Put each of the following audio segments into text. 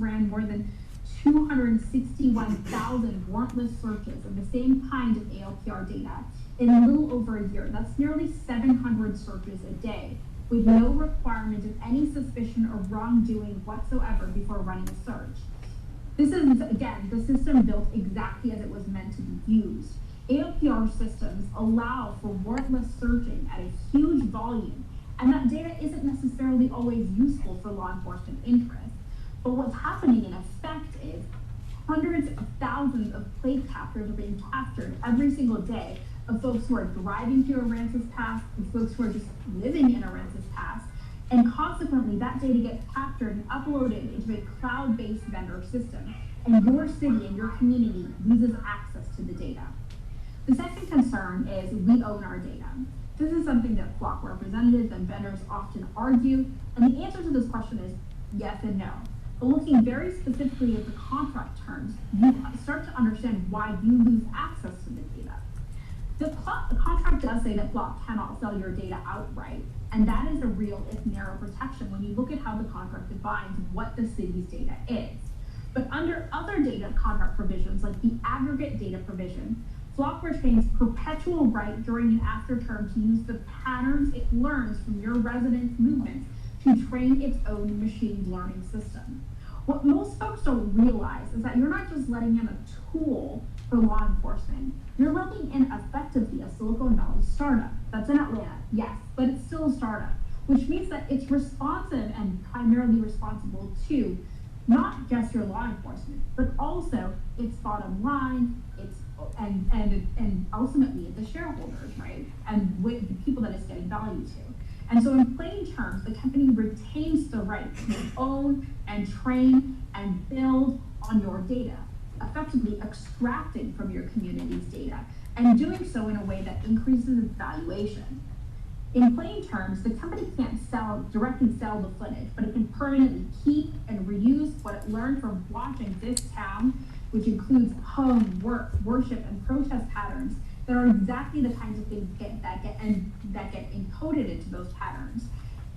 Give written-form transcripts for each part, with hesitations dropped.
ran more than 261,000 warrantless searches of the same kind of ALPR data in a little over a year. That's nearly 700 searches a day, with no requirement of any suspicion or wrongdoing whatsoever before running a search. This is, again, the system built exactly as it was meant to be used. ALPR systems allow for warrantless searching at a huge volume, and that data isn't necessarily always useful for law enforcement interests. But what's happening in effect is hundreds of thousands of plate captures are being captured every single day of folks who are driving through Aransas Pass, and folks who are just living in Aransas Pass, and consequently that data gets captured and uploaded into a cloud-based vendor system, and your city and your community loses access to the data. The second concern is we own our data. This is something that Flock representatives and vendors often argue, and the answer to this question is yes and no. But looking very specifically at the contract terms, you start to understand why you lose access to the data. The contract does say that Flock cannot sell your data outright, and that is a real, if narrow, protection when you look at how the contract defines what the city's data is. But under other data contract provisions, like the aggregate data provision, Flock retains perpetual right during and after term to use the patterns it learns from your residents' movements to train its own machine learning system. What most folks don't realize is that you're not just letting in a tool for law enforcement, you're letting in effectively a Silicon Valley startup that's in Atlanta, yes, but it's still a startup, which means that it's responsive and primarily responsible to not just your law enforcement, but also its bottom line, its and ultimately the shareholders, right? And with the people that it's getting value to. And so in plain terms, the company retains the right to own and train and build on your data, effectively extracting from your community's data and doing so in a way that increases its valuation. In plain terms, the company can't directly sell the footage, but it can permanently keep and reuse what it learned from watching this town, which includes home, work, worship, and protest patterns that are exactly the kinds of things that get encoded into those patterns.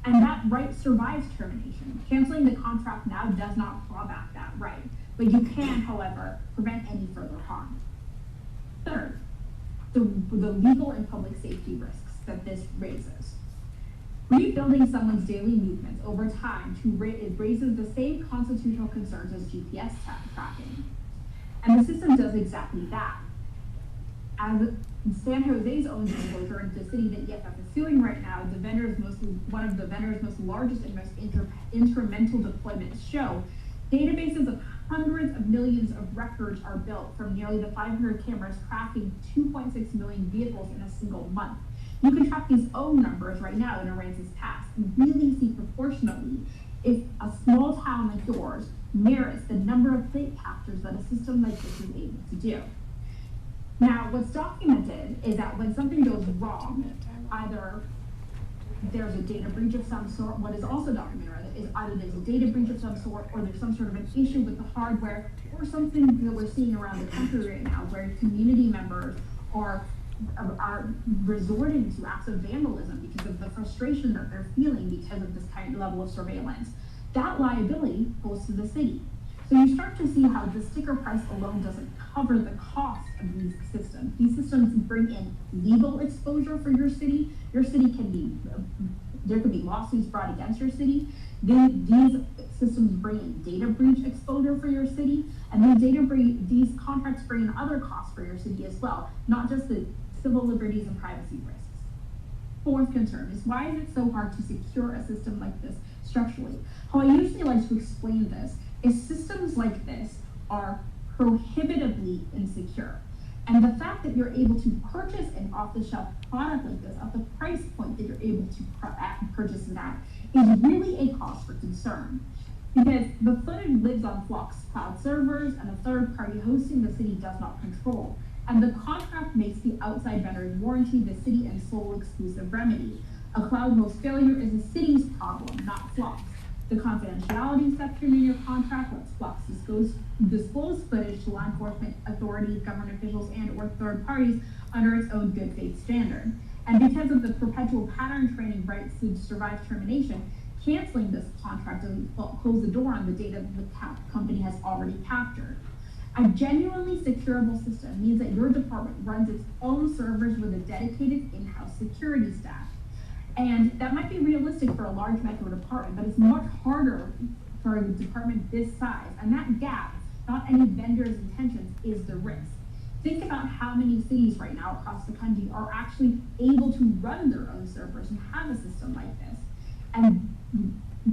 And that right survives termination. Canceling the contract now does not claw back that right, but you can, however, prevent any further harm. Third, the legal and public safety risks that this raises. Rebuilding someone's daily movements over time it raises the same constitutional concerns as GPS tracking. And the system does exactly that. As San Jose's own disclosure into the city that EFF is suing right now, one of the vendor's most largest and most incremental deployments show, databases of hundreds of millions of records are built from nearly the 500 cameras tracking 2.6 million vehicles in a single month. You can track these own numbers right now in Aransas Pass and really see proportionately if a small town like yours merits the number of plate captures that a system like this is able to do. Now, what's documented is that when something goes wrong, either there's a data breach of some sort, what is also documented is either there's a data breach of some sort, or there's some sort of an issue with the hardware, or something that we're seeing around the country right now where community members are resorting to acts of vandalism because of the frustration that they're feeling because of this kind of level of surveillance. That liability goes to the city. So you start to see how the sticker price alone doesn't cover the cost of these systems. These systems bring in legal exposure for your city. Your city there could be lawsuits brought against your city. These systems bring in data breach exposure for your city, and these contracts bring in other costs for your city as well, not just the civil liberties and privacy risks. Fourth concern is, why is it so hard to secure a system like this structurally? How I usually like to explain this is systems like this are prohibitively insecure. And the fact that you're able to purchase an off-the-shelf product like this at the price point that you're able to purchase it at is really a cause for concern. Because the footage lives on Flock's cloud servers, and a third party hosting the city does not control. And the contract makes the outside vendor's warranty the city and sole exclusive remedy. A cloud-host failure is a city's problem, not Flock's. The confidentiality section in your contract lets Flock disclose footage to law enforcement authorities, government officials, and/or third parties under its own good faith standard. And because of the perpetual pattern training rights to survive termination, Canceling this contract doesn't close the door on the data that the company has already captured. A genuinely secureable system means that your department runs its own servers with a dedicated in-house security staff. And that might be realistic for a large metro department, but it's much harder for a department this size. And that gap, not any vendor's intentions, is the risk. Think about how many cities right now across the country are actually able to run their own servers and have a system like this. And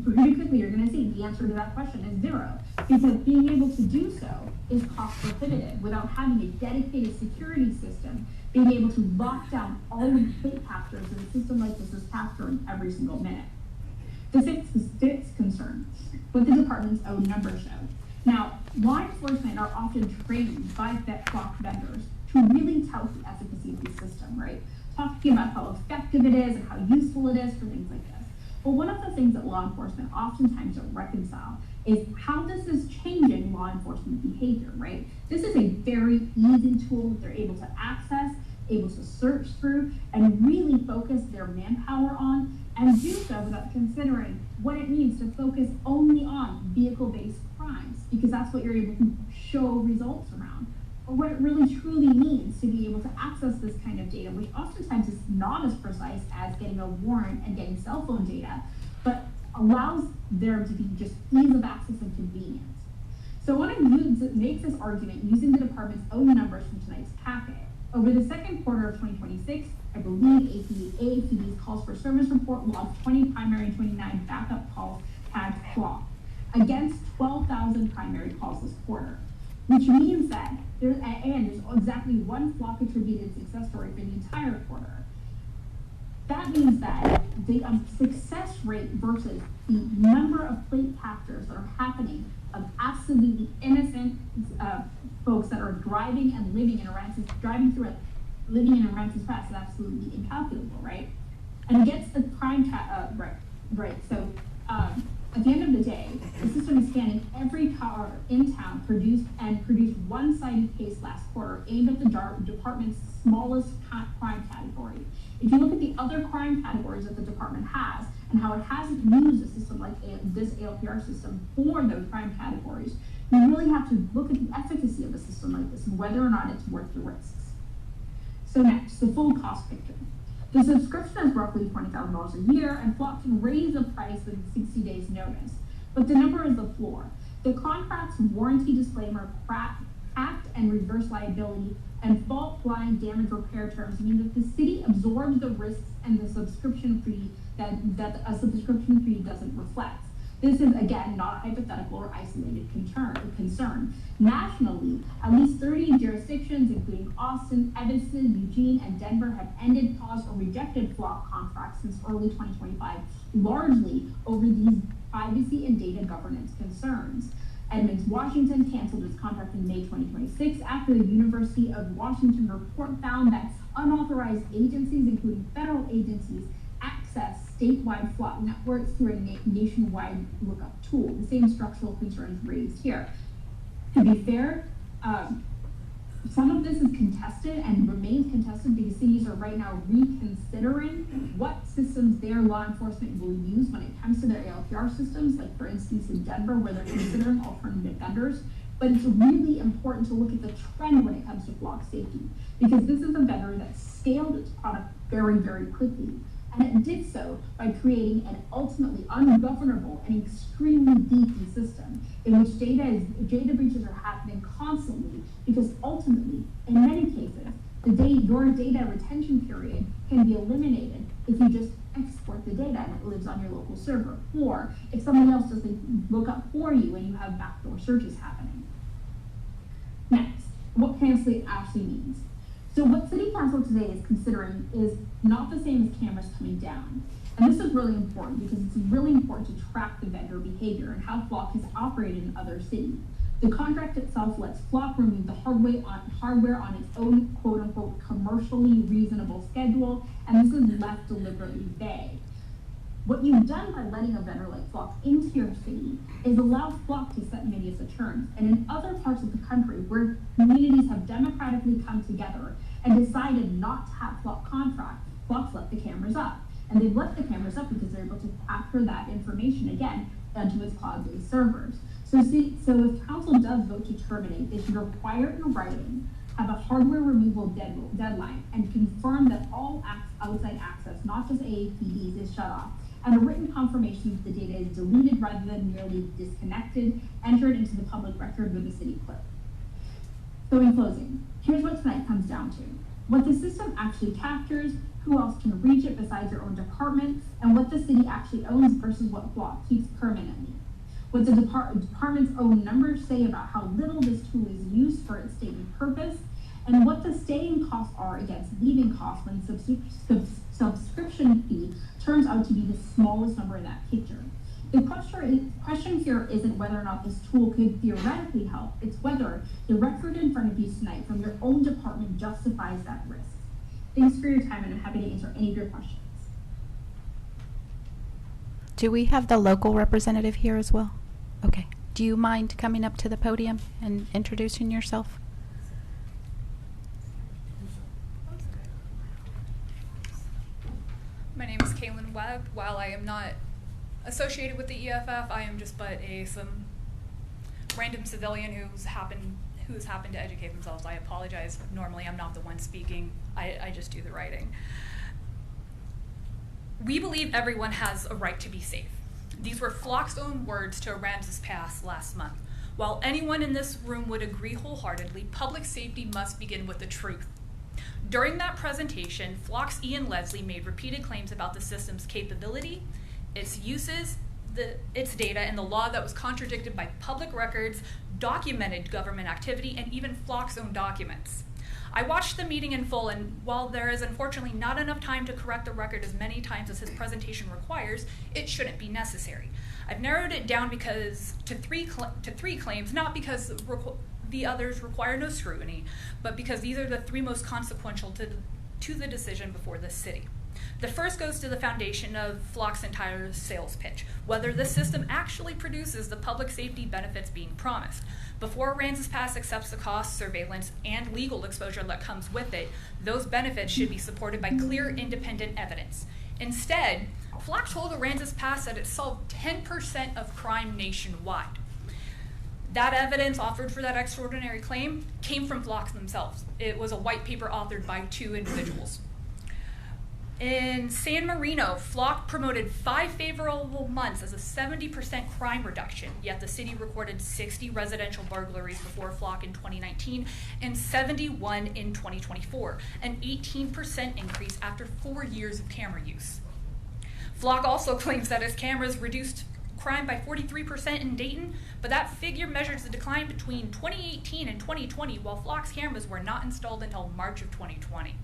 pretty quickly, you're going to see the answer to that question is zero, because being able to do so is cost prohibitive without having a dedicated security system, being able to lock down all of the plate captures that a system like this is capturing every single minute. The sixth concern, what the department's own numbers show. Now, law enforcement are often trained by Flock vendors to really tout the efficacy of the system, right? Talking about how effective it is and how useful it is for things like this. But one of the things that law enforcement oftentimes don't reconcile is how this is changing law enforcement behavior, right? This is a very easy tool that they're able to access, able to search through, and really focus their manpower on, and do so without considering what it means to focus only on vehicle-based crimes, because that's what you're able to show results around, or what it really truly means to be able to access this kind of data, which oftentimes is not as precise as getting a warrant and getting cell phone data, but allows there to be just ease of access and convenience. So I want to make this argument using the department's own numbers from tonight's packet. Over the second quarter of 2026, I believe AAPD's calls for service report logged 20 primary and 29 backup calls tagged Flock against 12,000 primary calls this quarter, which means that there's exactly one Flock attributed success story for the entire quarter. That means that the success rate versus the number of plate captures that are happening of absolutely innocent folks that are driving and living in Aransas Pass is absolutely incalculable, right? And against the crime right. So at the end of the day, the system is scanning every car in town, produced one cited case last quarter aimed at the department's smallest crime category. If you look at the other crime categories that the department has and how it hasn't used a system like this ALPR system for those crime categories, you really have to look at the efficacy of a system like this and whether or not it's worth the risks. So next, the full cost picture. The subscription is roughly $20,000 a year, and Flock can raise the price within 60 days notice. But the number is the floor. The contract's warranty disclaimer, cracked and reverse liability, and fault-flying damage repair terms mean that the city absorbs the risks and the subscription fee that a subscription fee doesn't reflect. This is, again, not a hypothetical or isolated concern. Nationally, at least 30 jurisdictions, including Austin, Evanston, Eugene, and Denver, have ended, paused, or rejected Flock contracts since early 2025, largely over these privacy and data governance concerns. Edmonds, Washington canceled its contract in May 2026 after the University of Washington report found that unauthorized agencies, including federal agencies, access statewide Flock networks through a nationwide lookup tool. The same structural concerns raised here. To be fair, some of this is contested and remains contested because cities are right now reconsidering what systems their law enforcement will use when it comes to their ALPR systems, like for instance in Denver, where they're considering alternative vendors. But it's really important to look at the trend when it comes to Flock safety, because this is a vendor that scaled its product very, very quickly. And it did so by creating an ultimately ungovernable and extremely beefy system in which data breaches are happening constantly, because ultimately, in many cases, your data retention period can be eliminated if you just export the data and it lives on your local server, or if someone else does the lookup for you and you have backdoor searches happening. Next, what Canceling actually means. So what City Council today is considering is not the same as cameras coming down. And this is really important because it's really important to track the vendor behavior and how Flock has operated in other cities. The contract itself lets Flock remove the hardware on its own quote-unquote commercially reasonable schedule, and this is left deliberately vague. What you've done by letting a vendor like Flock into your city is allow Flock to set many of the terms. And in other parts of the country where communities have democratically come together and decided not to have Flock contract, Flock's left the cameras up. And they've left the cameras up because they're able to capture that information again onto its cloud-based servers. So if council does vote to terminate, they should require in writing, have a hardware removal deadline, and confirm that all outside access, not just AAPDs, is shut off, and a written confirmation that the data is deleted rather than merely disconnected, entered into the public record with the city clerk. So in closing, here's what tonight comes down to. What the system actually captures, who else can reach it besides your own department, and what the city actually owns versus what Flock keeps permanently. What the department's own numbers say about how little this tool is used for its stated purpose, and what the staying costs are against leaving costs when subscription fee turns out to be the smallest number in that picture. The question here isn't whether or not this tool could theoretically help, it's whether the record in front of you tonight from your own department justifies that risk. Thanks for your time, and I'm happy to answer any of your questions. Do we have the local representative here as well? Okay. Do you mind coming up to the podium and introducing yourself? My name is Kaylin Webb. While I am not associated with the EFF, I am just but some random civilian who's happened to educate themselves. I apologize. Normally I'm not the one speaking. I just do the writing. We believe everyone has a right to be safe. These were Flock's own words to Aransas Pass last month. While anyone in this room would agree wholeheartedly, public safety must begin with the truth. During that presentation, Flock's Ian Leslie made repeated claims about the system's capability, its uses, its data, and the law that was contradicted by public records, documented government activity, and even Flock's own documents. I watched the meeting in full, and while there is unfortunately not enough time to correct the record as many times as his presentation requires, it shouldn't be necessary. I've narrowed it down to three claims, not because the others require no scrutiny, but because these are the three most consequential to the decision before the city. The first goes to the foundation of Flock's entire sales pitch, whether the system actually produces the public safety benefits being promised. Before Aransas Pass accepts the cost, surveillance, and legal exposure that comes with it, those benefits should be supported by clear, independent evidence. Instead, Flock told Aransas Pass that it solved 10% of crime nationwide. That evidence offered for that extraordinary claim came from Flock themselves. It was a white paper authored by 2 individuals. In San Marino, Flock promoted 5 favorable months as a 70% crime reduction, yet the city recorded 60 residential burglaries before Flock in 2019 and 71 in 2024, an 18% increase after 4 years of camera use. Flock also claims that its cameras reduced crime by 43% in Dayton, but that figure measures the decline between 2018 and 2020, while Flock's cameras were not installed until March of 2020.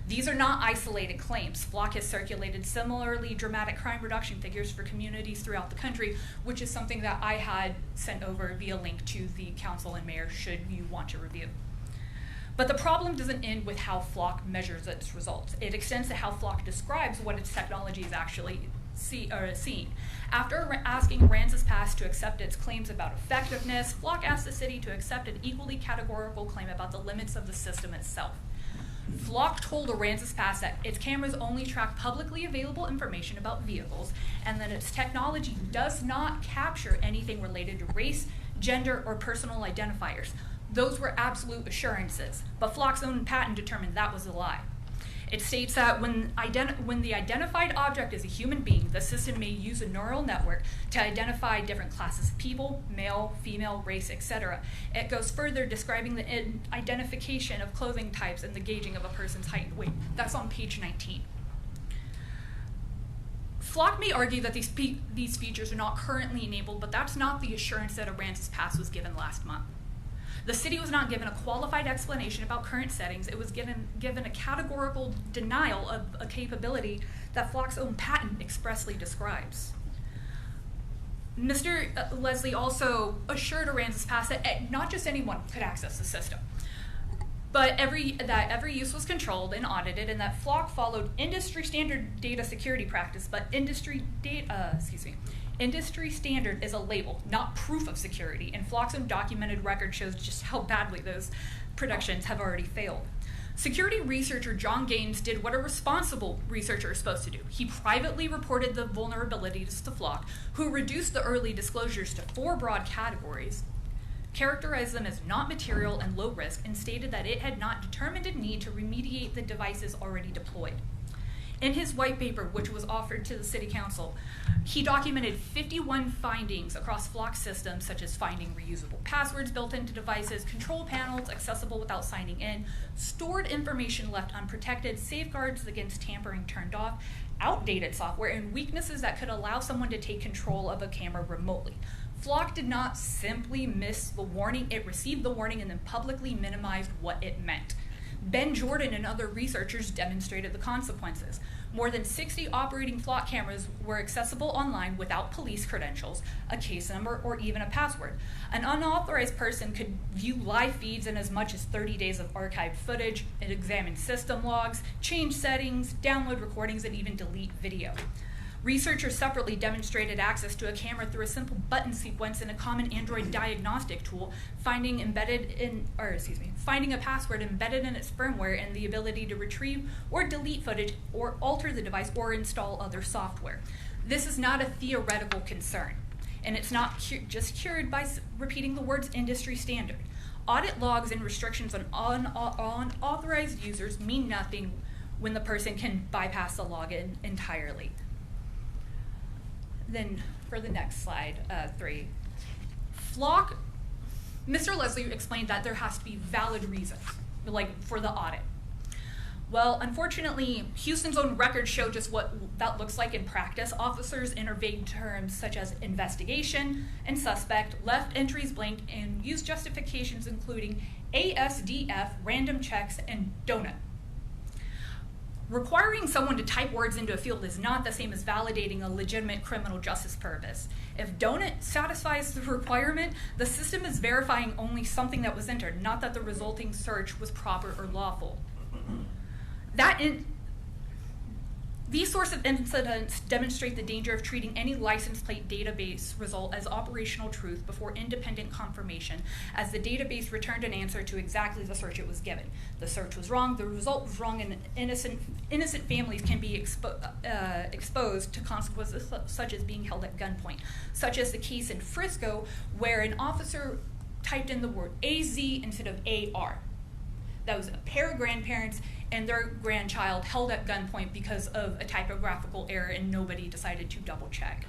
These are not isolated claims. Flock has circulated similarly dramatic crime reduction figures for communities throughout the country, which is something that I had sent over via link to the council and mayor should you want to review. But the problem doesn't end with how Flock measures its results. It extends to how Flock describes what its technology is actually seen. After asking Aransas Pass to accept its claims about effectiveness, Flock asked the city to accept an equally categorical claim about the limits of the system itself. Flock told Aransas Pass that its cameras only track publicly available information about vehicles and that its technology does not capture anything related to race, gender, or personal identifiers. Those were absolute assurances, but Flock's own patent determined that was a lie. It states that when the identified object is a human being, the system may use a neural network to identify different classes of people, male, female, race, etc. It goes further, describing the identification of clothing types and the gauging of a person's height and weight. That's on page 19. Flock may argue that these features are not currently enabled, but that's not the assurance that Aransas Pass was given last month. The city was not given a qualified explanation about current settings. It was given a categorical denial of a capability that Flock's own patent expressly describes. Mr. Leslie also assured Aransas Pass that not just anyone could access the system, but every use was controlled and audited, and that Flock followed industry standard data security practice, but industry standard is a label, not proof of security, and Flock's own documented record shows just how badly those productions have already failed. Security researcher John Gaines did what a responsible researcher is supposed to do. He privately reported the vulnerabilities to Flock, who reduced the early disclosures to 4 broad categories, characterized them as not material and low risk, and stated that it had not determined a need to remediate the devices already deployed. In his white paper, which was offered to the City Council, he documented 51 findings across Flock systems, such as finding reusable passwords built into devices, control panels accessible without signing in, stored information left unprotected, safeguards against tampering turned off, outdated software, and weaknesses that could allow someone to take control of a camera remotely. Flock did not simply miss the warning, it received the warning and then publicly minimized what it meant. Ben Jordan and other researchers demonstrated the consequences. More than 60 operating Flock cameras were accessible online without police credentials, a case number, or even a password. An unauthorized person could view live feeds in as much as 30 days of archived footage, and examine system logs, change settings, download recordings, and even delete video. Researchers separately demonstrated access to a camera through a simple button sequence in a common Android diagnostic tool, finding a password embedded in its firmware and the ability to retrieve or delete footage or alter the device or install other software. This is not a theoretical concern, and it's not just cured by repeating the words industry standard. Audit logs and restrictions on unauthorized users mean nothing when the person can bypass the login entirely. Then for the next slide, 3. Flock, Mr. Leslie explained that there has to be valid reasons, like for the audit. Well, unfortunately, Houston's own records show just what that looks like in practice. Officers enter vague terms such as investigation and suspect, left entries blank, and use justifications including ASDF, random checks, and donut. Requiring someone to type words into a field is not the same as validating a legitimate criminal justice purpose. If donut satisfies the requirement, the system is verifying only something that was entered, not that the resulting search was proper or lawful. These sorts of incidents demonstrate the danger of treating any license plate database result as operational truth before independent confirmation, as the database returned an answer to exactly the search it was given. The search was wrong, the result was wrong, and innocent families can be exposed to consequences such as being held at gunpoint, such as the case in Frisco where an officer typed in the word AZ instead of AR. That was a pair of grandparents and their grandchild held at gunpoint because of a typographical error, and nobody decided to double check.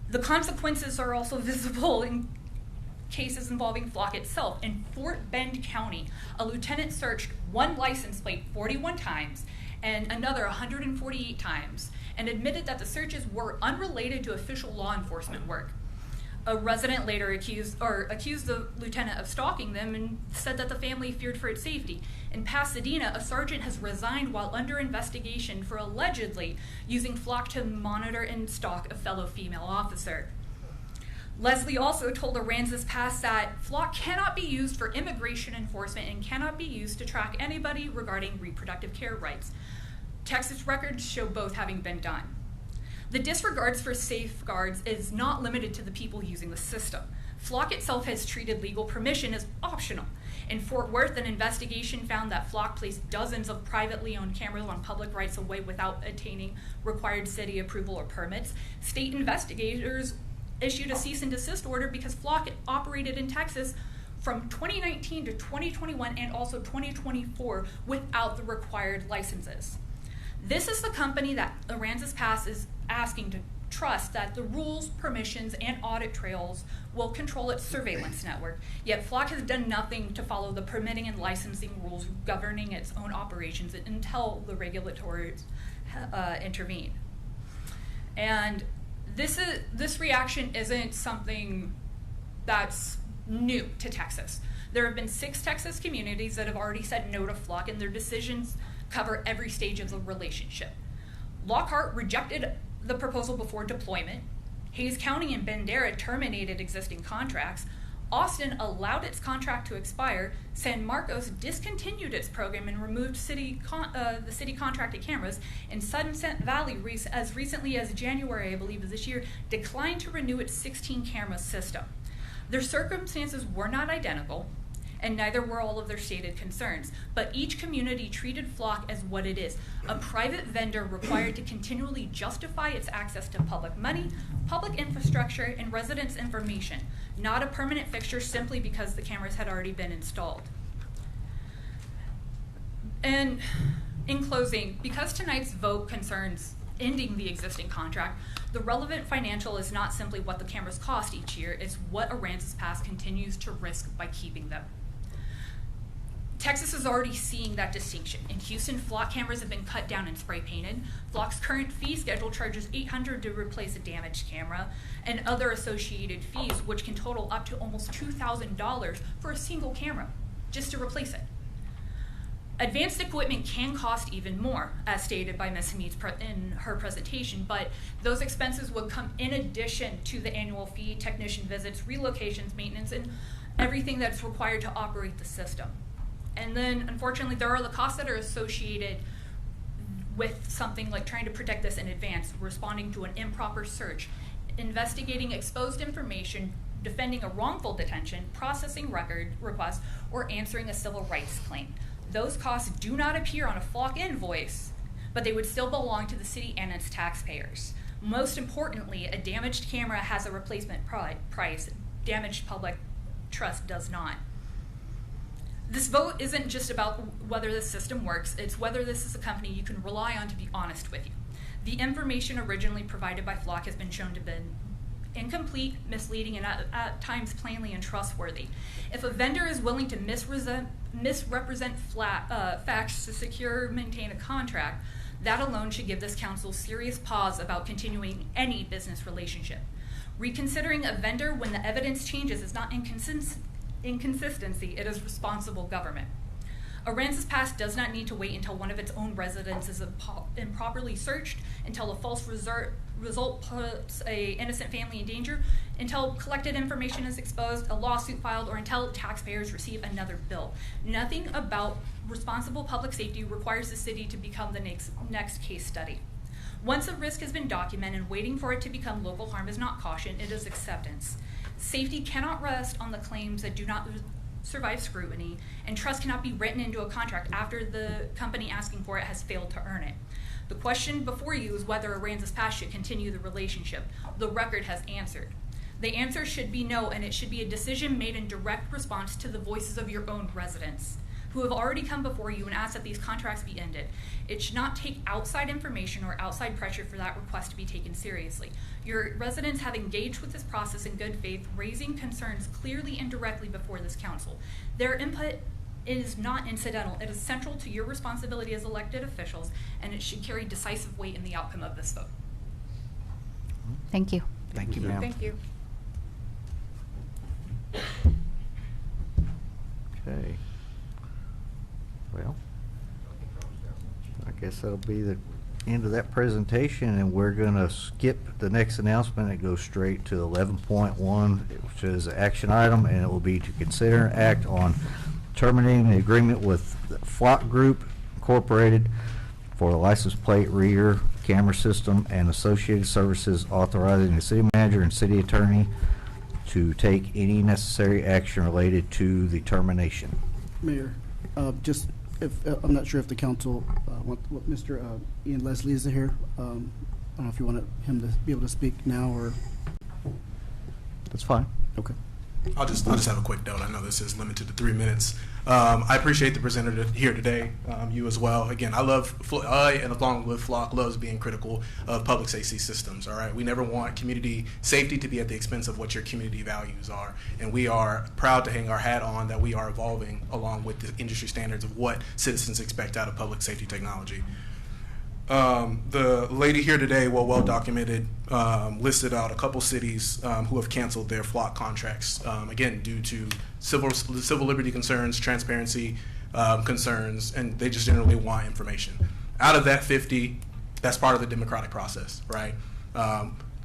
The consequences are also visible in cases involving Flock itself. In Fort Bend County, a lieutenant searched one license plate 41 times and another 148 times, and admitted that the searches were unrelated to official law enforcement work. A resident later accused the lieutenant of stalking them and said that the family feared for its safety. In Pasadena, a sergeant has resigned while under investigation for allegedly using Flock to monitor and stalk a fellow female officer. Leslie also told Aransas Pass that Flock cannot be used for immigration enforcement and cannot be used to track anybody regarding reproductive care rights. Texas records show both having been done. The disregards for safeguards is not limited to the people using the system. Flock itself has treated legal permission as optional. In Fort Worth, an investigation found that Flock placed dozens of privately owned cameras on public rights of way without attaining required city approval or permits. State investigators issued a cease and desist order because Flock operated in Texas from 2019 to 2021 and also 2024 without the required licenses. This is the company that Aransas Pass is asking to trust that the rules, permissions, and audit trails will control its surveillance network, yet Flock has done nothing to follow the permitting and licensing rules governing its own operations until the regulators intervene. And this reaction isn't something that's new to Texas. There have been 6 Texas communities that have already said no to Flock, and their decisions cover every stage of the relationship. Lockhart rejected the proposal before deployment. Hayes County and Bandera terminated existing contracts. Austin allowed its contract to expire. San Marcos discontinued its program and removed the city contracted cameras. And Sunset Valley, as recently as January, I believe, of this year, declined to renew its 16-camera system. Their circumstances were not identical, and neither were all of their stated concerns. But each community treated Flock as what it is, a private vendor required to continually justify its access to public money, public infrastructure, and residents' information, not a permanent fixture simply because the cameras had already been installed. And in closing, because tonight's vote concerns ending the existing contract, the relevant financial is not simply what the cameras cost each year, it's what Aransas Pass continues to risk by keeping them. Texas is already seeing that distinction. In Houston, Flock cameras have been cut down and spray painted. Flock's current fee schedule charges $800 to replace a damaged camera, and other associated fees, which can total up to almost $2,000 for a single camera, just to replace it. Advanced equipment can cost even more, as stated by Ms. Hamid in her presentation, but those expenses would come in addition to the annual fee, technician visits, relocations, maintenance, and everything that's required to operate the system. And then, unfortunately, there are the costs that are associated with something like trying to protect this in advance, responding to an improper search, investigating exposed information, defending a wrongful detention, processing record requests, or answering a civil rights claim. Those costs do not appear on a Flock invoice, but they would still belong to the city and its taxpayers. Most importantly, a damaged camera has a replacement price. Damaged public trust does not. This vote isn't just about whether this system works, it's whether this is a company you can rely on to be honest with you. The information originally provided by Flock has been shown to have been incomplete, misleading, and at times plainly untrustworthy. If a vendor is willing to misrepresent facts to secure or maintain a contract, that alone should give this council serious pause about continuing any business relationship. Reconsidering a vendor when the evidence changes is not inconsistency, it is responsible government. Aransas Pass does not need to wait until one of its own residents is improperly searched, until a false result puts an innocent family in danger, until collected information is exposed, a lawsuit filed, or until taxpayers receive another bill. Nothing about responsible public safety requires the city to become the next case study. Once a risk has been documented, waiting for it to become local harm is not caution, it is acceptance. Safety cannot rest on the claims that do not survive scrutiny, and trust cannot be written into a contract after the company asking for it has failed to earn it. The question before you is whether Aransas Pass should continue the relationship. The record has answered. The answer should be no, and it should be a decision made in direct response to the voices of your own residents, who have already come before you and asked that these contracts be ended. It should not take outside information or outside pressure for that request to be taken seriously. Your residents have engaged with this process in good faith, raising concerns clearly and directly before this council. Their input is not incidental. It is central to your responsibility as elected officials, and it should carry decisive weight in the outcome of this vote. Thank you. Thank you, ma'am. Thank you. Okay. Well, I guess that'll be the end of that presentation, and we're going to skip the next announcement and go straight to 11.1, which is an action item, and it will be to consider and act on terminating the agreement with the Flock Group Incorporated for a license plate reader, camera system, and associated services, authorizing the city manager and city attorney to take any necessary action related to the termination. Mayor, just if I'm not sure if the council what Mr. Ian Leslie is here. I don't know if you want him to be able to speak now or. That's fine. Okay. I'll just have a quick note. I know this is limited to 3 minutes. I appreciate the presenter here today, you as well. Again, and along with Flock, loves being critical of public safety systems, all right? We never want community safety to be at the expense of what your community values are. And we are proud to hang our hat on that we are evolving along with the industry standards of what citizens expect out of public safety technology. The lady here today, well documented, listed out a couple cities who have canceled their Flock contracts, again, due to civil liberty concerns, transparency concerns, and they just generally want information. Out of that 50, that's part of the democratic process, right?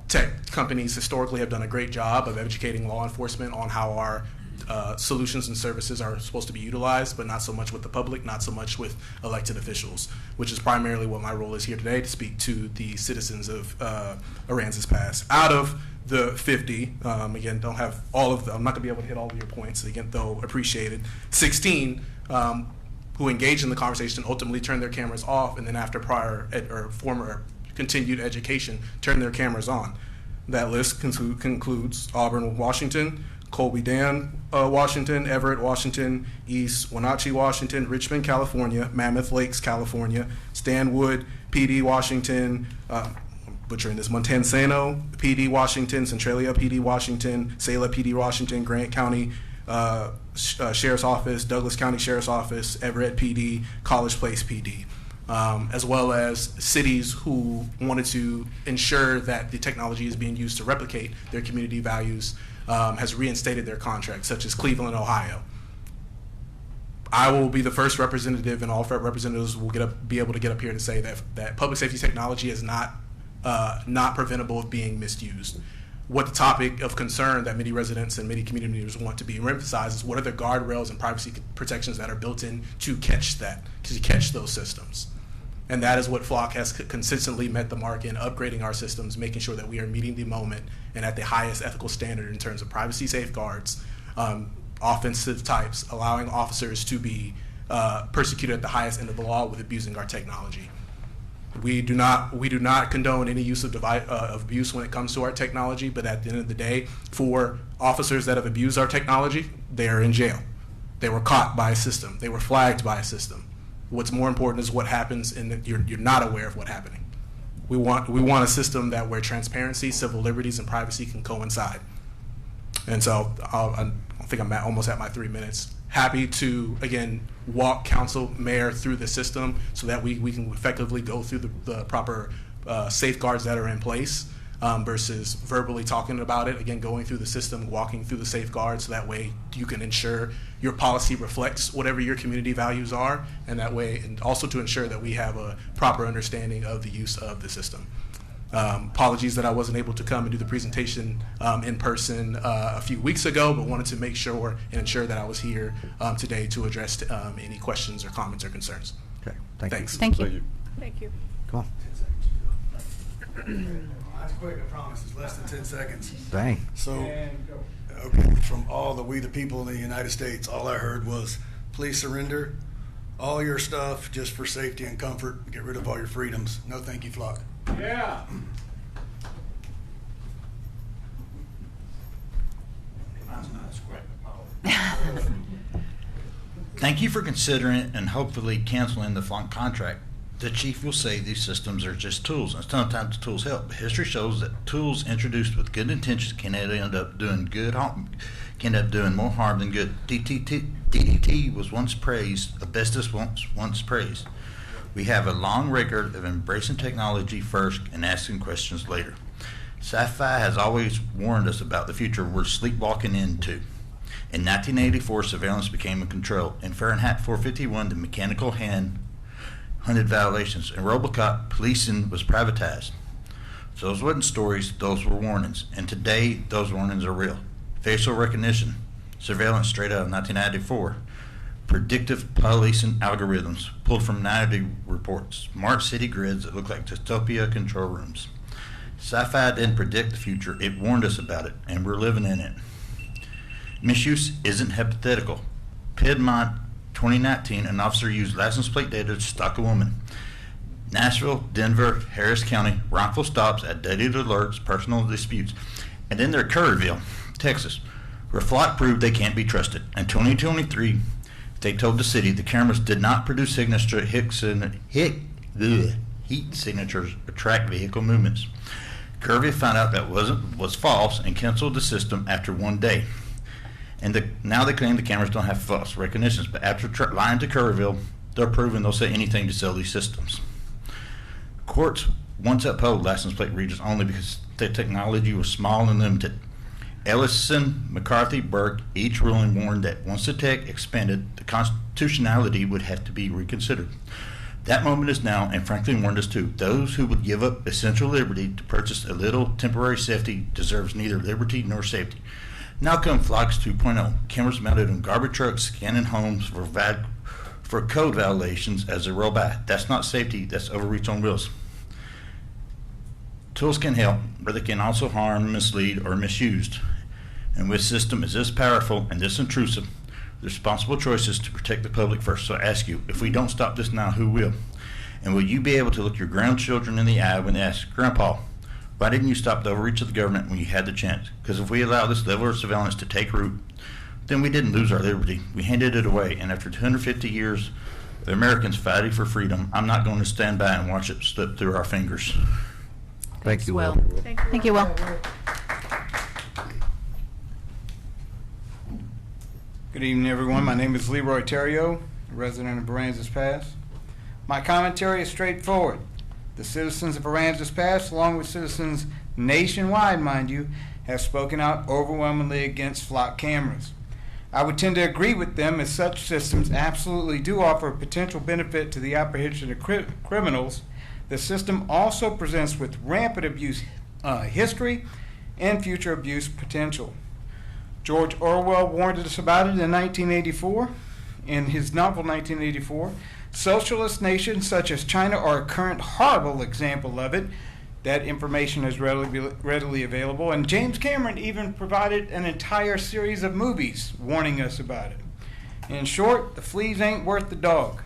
Tech companies historically have done a great job of educating law enforcement on how our solutions and services are supposed to be utilized, but not so much with the public, not so much with elected officials, which is primarily what my role is here today, to speak to the citizens of Aransas Pass. Out of the 50, again, don't have all of them. I'm not going to be able to hit all of your points, again, though appreciated. 16 who engaged in the conversation ultimately turned their cameras off, and then after former continued education, turned their cameras on. That list concludes Auburn, Washington, Colby Dan, Washington, Everett, Washington, East Wenatchee, Washington, Richmond, California, Mammoth Lakes, California, Stanwood, PD, Washington, butchering this, Montansano, PD, Washington, Centralia, PD, Washington, Sayla, PD, Washington, Grant County, Sheriff's Office, Douglas County Sheriff's Office, Everett PD, College Place PD, as well as cities who wanted to ensure that the technology is being used to replicate their community values, has reinstated their contracts, such as Cleveland, Ohio. I will be the first representative, and all representatives will be able to get up here to say that public safety technology is not preventable of being misused. What the topic of concern that many residents and many community leaders want to be emphasized is what are the guardrails and privacy protections that are built in to catch those systems. And that is what Flock has consistently met the mark in, upgrading our systems, making sure that we are meeting the moment and at the highest ethical standard in terms of privacy safeguards, offensive types, allowing officers to be persecuted at the highest end of the law with abusing our technology. We do not condone any use of abuse when it comes to our technology, but at the end of the day, for officers that have abused our technology, they are in jail. They were caught by a system. They were flagged by a system. What's more important is what happens, and that you're not aware of what's happening. We want a system where transparency, civil liberties, and privacy can coincide. And so I think I'm almost at my 3 minutes. Happy to, again, walk council, mayor through the system so that we can effectively go through the proper safeguards that are in place versus verbally talking about it. Again, going through the system, walking through the safeguards so that way you can ensure your policy reflects whatever your community values are, and that way, and also to ensure that we have a proper understanding of the use of the system. Apologies that I wasn't able to come and do the presentation in person a few weeks ago, but wanted to make sure and ensure that I was here today to address any questions or comments or concerns. Okay, Thanks. Thank you. Thank you. Come on. That's quick, I promise. It's less than 10 seconds. Dang. So, okay, from all the We the People in the United States, all I heard was, please surrender all your stuff just for safety and comfort. Get rid of all your freedoms. No, thank you, Flock. Yeah. Thank you for considering and hopefully canceling the Flock contract. The chief will say these systems are just tools, and sometimes tools help. History shows that tools introduced with good intentions can end up doing more harm than good. DDT was once praised, asbestos once praised. We have a long record of embracing technology first and asking questions later. Sci-fi has always warned us about the future we're sleepwalking into. In 1984, surveillance became a control. In Fahrenheit 451, the mechanical hand hunted violations. In RoboCop, policing was privatized. So those wasn't stories, those were warnings. And today, those warnings are real. Facial recognition, surveillance straight out of 1994. Predictive policing algorithms pulled from 90 reports. Smart city grids that look like dystopia control rooms. Sci-fi didn't predict the future, it warned us about it, and we're living in it. Misuse isn't hypothetical. Piedmont 2019, an officer used license plate data to stalk a woman. Nashville, Denver, Harris County, wrongful stops, outdated alerts, personal disputes. And then there's Kerrville, Texas, where Flock proved they can't be trusted. In 2023, they told the city the cameras did not produce heat signatures or track vehicle movements. Kerrville found out that was false and canceled the system after 1 day. And now they claim the cameras don't have false recognitions, but after lying to Kerrville, they're proving they'll say anything to sell these systems. Courts once upheld license plate readers only because the technology was small and limited. Ellison, McCarthy, Burke, each ruling warned that once the tech expanded, the constitutionality would have to be reconsidered. That moment is now, and Franklin warned us too. Those who would give up essential liberty to purchase a little temporary safety deserves neither liberty nor safety. Now come Flock's 2.0. Cameras mounted on garbage trucks scanning homes for code violations as they roll by. That's not safety, that's overreach on wheels. Tools can help, but they can also harm, mislead, or misuse. And with a system is this powerful and this intrusive, the responsible choice is to protect the public first. So I ask you, if we don't stop this now, who will? And will you be able to look your grandchildren in the eye when they ask, Grandpa, why didn't you stop the overreach of the government when you had the chance? Because if we allow this level of surveillance to take root, then we didn't lose our liberty. We handed it away. And after 250 years of Americans fighting for freedom, I'm not going to stand by and watch it slip through our fingers. Thank you, Will. Thank you, Will. Good evening, everyone. My name is Leroy Terrio, resident of Aransas Pass. My commentary is straightforward. The citizens of Aransas Pass, along with citizens nationwide, mind you, have spoken out overwhelmingly against flock cameras. I would tend to agree with them, as such systems absolutely do offer a potential benefit to the apprehension of criminals. The system also presents with rampant abuse history and future abuse potential. George Orwell warned us about it in 1984. In his novel 1984, socialist nations such as China are a current horrible example of it. That information is readily available, and James Cameron even provided an entire series of movies warning us about it. In short, the fleas ain't worth the dog.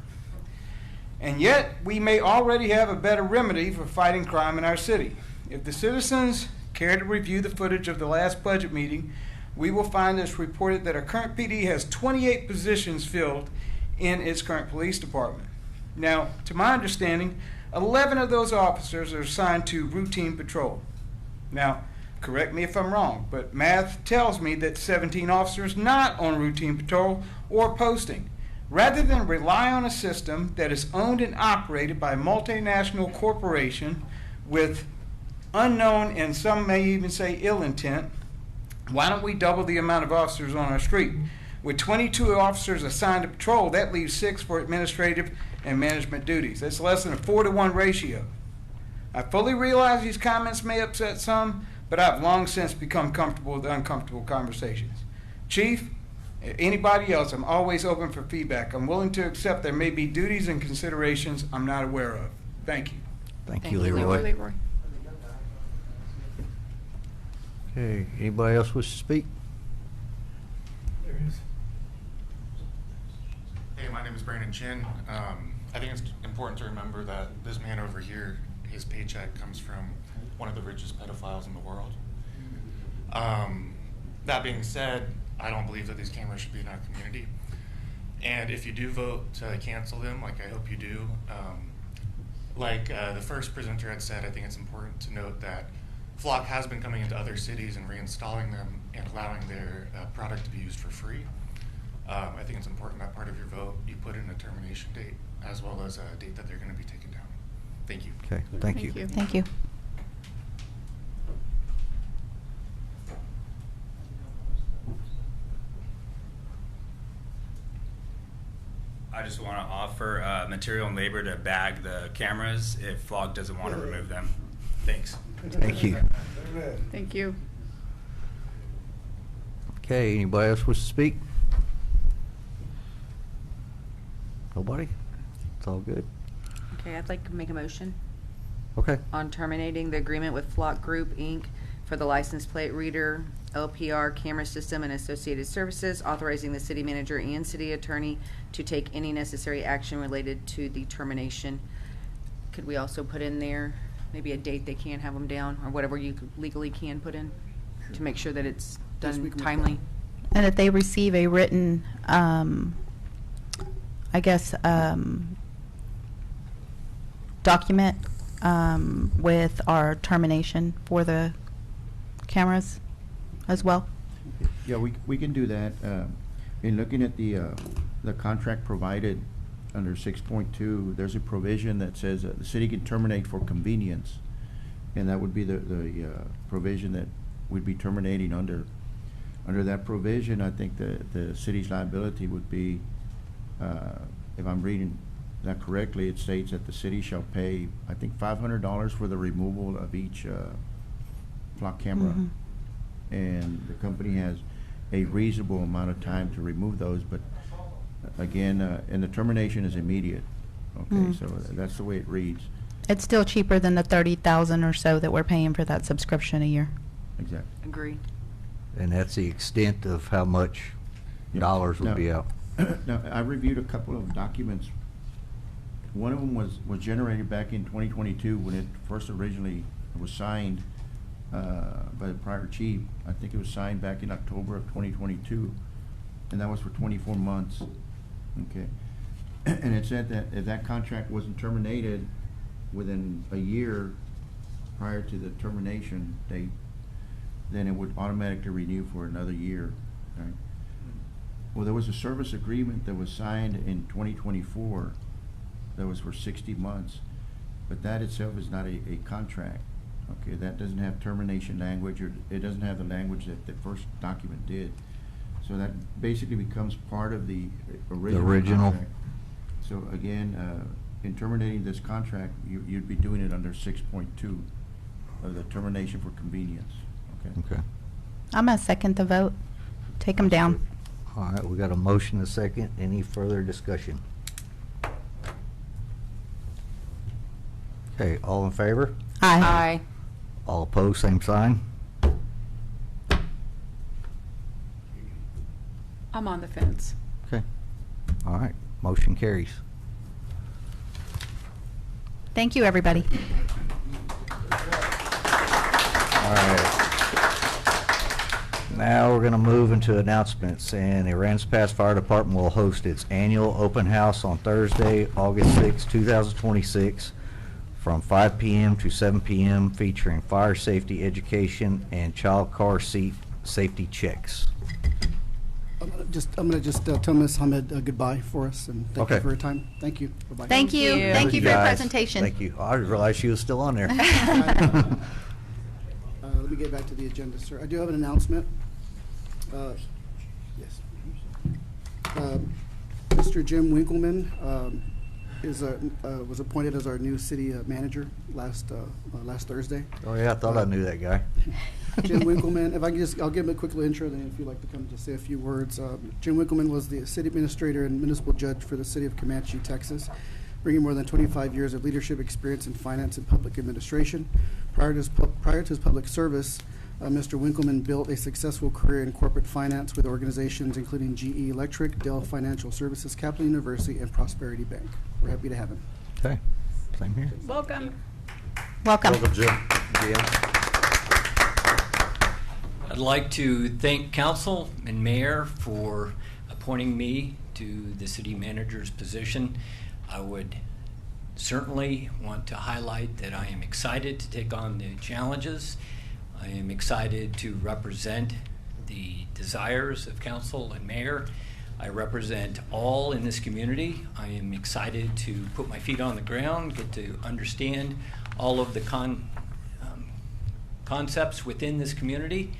And yet, we may already have a better remedy for fighting crime in our city. If the citizens care to review the footage of the last budget meeting, we will find it's reported that our current PD has 28 positions filled in its current police department. Now, to my understanding, 11 of those officers are assigned to routine patrol. Now, correct me if I'm wrong, but math tells me that 17 officers not on routine patrol or posting. Rather than rely on a system that is owned and operated by a multinational corporation with unknown and some may even say ill intent, why don't we double the amount of officers on our street? With 22 officers assigned to patrol, that leaves 6 for administrative and management duties. That's less than a 4-to-1 ratio. I fully realize these comments may upset some, but I've long since become comfortable with uncomfortable conversations. Chief, anybody else, I'm always open for feedback. I'm willing to accept there may be duties and considerations I'm not aware of. Thank you. Thank you, Leroy. Okay, anybody else wish to speak? Hey, my name is Brandon Chin. I think it's important to remember that this man over here, his paycheck comes from one of the richest pedophiles in the world. That being said, I don't believe that these cameras should be in our community. And if you do vote to cancel them, like I hope you do, like the first presenter had said, I think it's important to note that Flock has been coming into other cities and reinstalling them and allowing their product to be used for free. I think it's important that part of your vote you put in a termination date as well as a date that they're going to be taken down. Thank you. Okay, thank you. Thank you. I just want to offer material and labor to bag the cameras if Flock doesn't want to remove them. Thanks. Thank you. Thank you. Okay, anybody else wish to speak? Nobody? It's all good. Okay, I'd like to make a motion Okay. on terminating the agreement with Flock Group, Inc. for the license plate reader, LPR camera system, and associated services, authorizing the city manager and city attorney to take any necessary action related to the termination. Could we also put in there maybe a date they can have them down, or whatever you legally can put in, to make sure that it's Yes, we done can make timely? And that they receive a written, document with our termination for the cameras as well. Yeah, we can do that. In looking at the contract provided under 6.2, there's a provision that says the city can terminate for convenience, and that would be the provision that we'd be terminating under. Under that provision, I think the city's liability would be, if I'm reading that correctly, it states that the city shall pay, I think, $500 for the removal of each Flock camera. Mhm. And the company has a reasonable amount of time to remove those, but again, and the termination is immediate. Okay, so that's the way it reads. It's still cheaper than the 30,000 or so that we're paying for that subscription a year. Exactly. Agree. And that's the extent of how much Yeah. dollars would Now- be out. Now, I reviewed a couple of documents. One of them was generated back in 2022 when it first originally was signed by the prior chief. I think it was signed back in October of 2022, and that was for 24 months. Okay. And it said that if that contract wasn't terminated within a year prior to the termination date, then it would automatically renew for another year, right? Well, there was a service agreement that was signed in 2024 that was for 60 months, but that itself is not a contract. Okay, that doesn't have termination language, or it doesn't have the language that the first document did. So that basically becomes part of the original contract. So again, in terminating this contract, you'd be doing it under 6.2 of the termination for convenience. Okay. I'm going to second the vote. Take them down. All right, we got a motion and a second. Any further discussion? Okay, all in favor? Aye. All opposed, same sign. I'm on the fence. Okay. All right, motion carries. Thank you, everybody. All right. Now we're going to move into announcements, and the Aransas Pass Fire Department will host its annual open house on Thursday, August 6, 2026, from 5 p.m. to 7 p.m., featuring fire safety education and child car seat safety checks. I'm gonna just tell Ms. Hamed goodbye for us, and thank you Okay. for your time. Thank you. Bye-bye. Thank you. you. Thank you for your guys. presentation. Thank you. I didn't realize she was still on there. Let me get back to the agenda, sir. I do have an announcement. Yes. Mr. Jim Winkleman was appointed as our new city manager last Thursday. Oh, yeah, I thought I knew that guy. Jim Winkleman, if I can I'll give him a quick little intro, then if you'd like to come to say a few words. Jim Winkleman was the city administrator and municipal judge for the city of Comanche, Texas, bringing more than 25 years of leadership experience in finance and public administration. Prior to his public service, Mr. Winkleman built a successful career in corporate finance with organizations including GE Electric, Dell Financial Services, Capital University, and Prosperity Bank. We're happy to have him. Okay, same here. Welcome. Welcome. Jim. I'd like to thank council and mayor for appointing me to the city manager's position. I would certainly want to highlight that I am excited to take on the challenges. I am excited to represent the desires of council and mayor. I represent all in this community. I am excited to put my feet on the ground, get to understand all of the concepts within this community.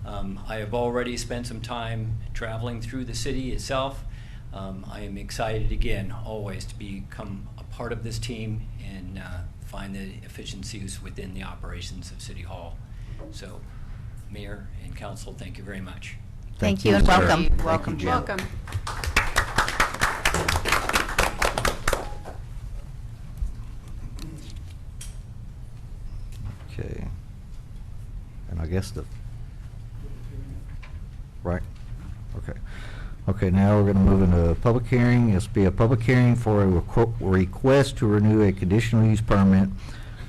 I have already spent some time traveling through the city itself. I am excited again always to become a part of this team and find the efficiencies within the operations of City Hall. So, Mayor and Council, thank you very much. Thank you and sir. welcome. Thank you, Welcome. Jim. Welcome. Okay. And I guess right? Okay. Okay, now we're going to move into a public hearing. This will be a public hearing for a request to renew a conditional use permit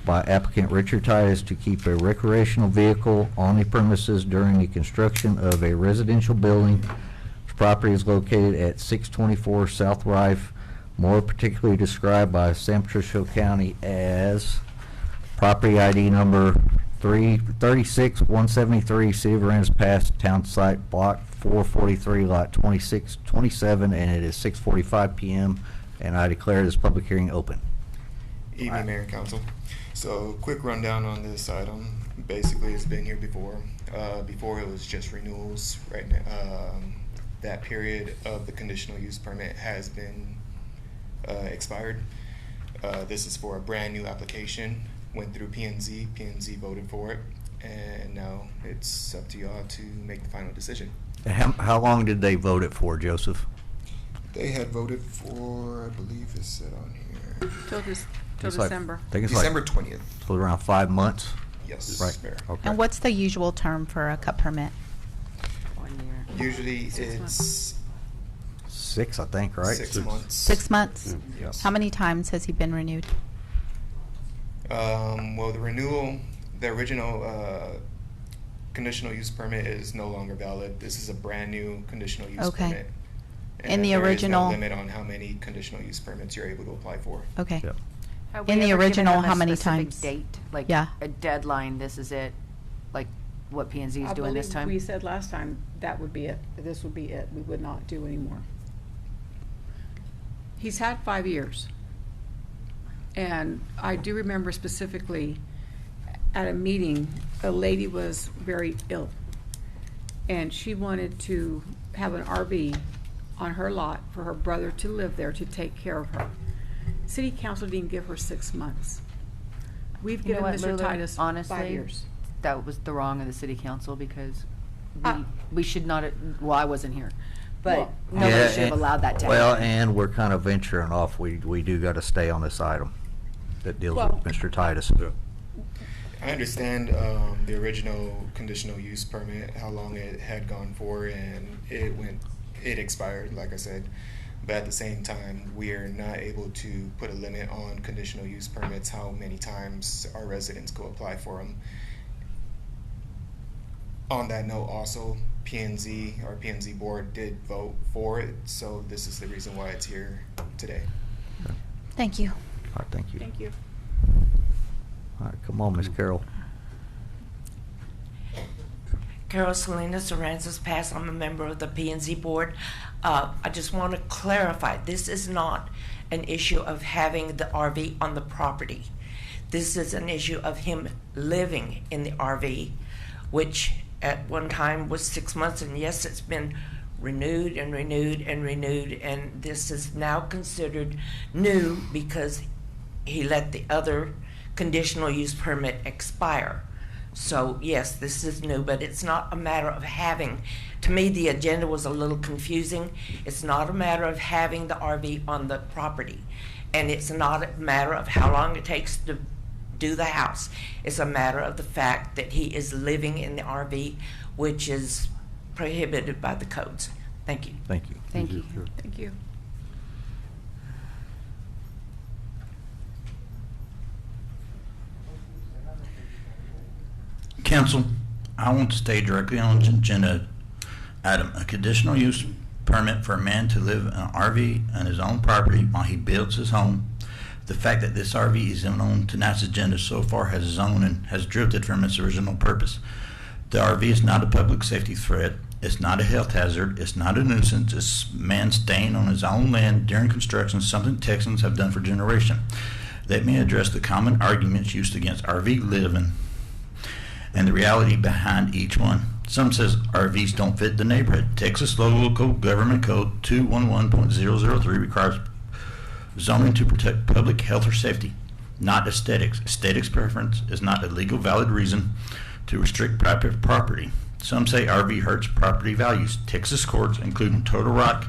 by applicant Richard Titus to keep a recreational vehicle on the premises during the construction of a residential building. This property is located at 624 South Rife, more particularly described by San Patricio County as property ID number 36173, City of Aransas Pass, Town Site, Block 443, Lot 2627, and it is 6:45 p.m. and I declare this public hearing open. Evening, Mayor and Council. So, quick rundown on this item. Basically, it's been here before. Before it was just renewals. Right now, that period of the conditional use permit has been expired. This is for a brand new application. Went through P&Z. P&Z voted for it, and now it's up to y'all to make the final decision. How long did they vote it for, Joseph? They had voted for, I believe it said on here, Till It's like- December. I think it's December like 20th. so around 5 months. Yes, Right. Mayor. Okay. And what's the usual term for a cut permit? 1 year. Usually 6 months. it's 6, I think, right? 6 months. 6 months? Yes. How many times has he been renewed? Well, the renewal, the original conditional use permit is no longer valid. This is a brand new conditional use Okay. permit. In the there is original- no limit on how many conditional use permits you're able to apply for. Okay. Yep. Have In we the ever given original, them a how many specific times? Date, like Yeah. a deadline, this is it, like what P and Z is I doing this believe time? we said last time that would be it, this would be it, we would not do anymore. He's had 5 years. And I do remember specifically at a meeting, a lady was very ill. And she wanted to have an RV on her lot for her brother to live there to take care of her. City council didn't give her 6 months. We've You know given what, Mr. Lulu? Titus 5 Honestly, years. that was the wrong of the city council because we, Uh, we should not, well, I wasn't here, but Well, nobody Yeah, should have and- allowed that to Well, happen. and we're kind of venturing off. We do got to stay on this item that deals Well- with Mr. Titus. I understand the original conditional use permit, how long it had gone for, and it expired, like I said. But at the same time, we are not able to put a limit on conditional use permits, how many times our residents go apply for them. On that note, also, our P&Z board did vote for it, so this is the reason why it's here today. Thank you. All right, thank you. Thank you. All right, come on, Miss Carol. Carol Salinas, Aransas Pass. I'm a member of the P&Z board. I just want to clarify, this is not an issue of having the RV on the property. This is an issue of him living in the RV, which at one time was 6 months, and yes, it's been renewed and renewed and renewed, and this is now considered new because he let the other conditional use permit expire. So yes, this is new, but it's not a matter of having. To me, the agenda was a little confusing. It's not a matter of having the RV on the property, and it's not a matter of how long it takes to do the house. It's a matter of the fact that he is living in the RV, which is prohibited by the codes. Thank you. Thank you. Thank you. Thank you. Council, I want to stay directly on the agenda item, a conditional use permit for a man to live in an RV on his own property while he builds his home. The fact that this RV is even on tonight's agenda so far has zoned and has drifted from its original purpose. The RV is not a public safety threat. It's not a health hazard. It's not a nuisance. It's a man staying on his own land during construction, something Texans have done for generations. Let me address the common arguments used against RV living and the reality behind each one. Some says RVs don't fit the neighborhood. Texas Local Government Code 211.003 requires zoning to protect public health or safety, not aesthetics. Aesthetics preference is not a legal valid reason to restrict private property. Some say RV hurts property values. Texas courts, including Turtle Rock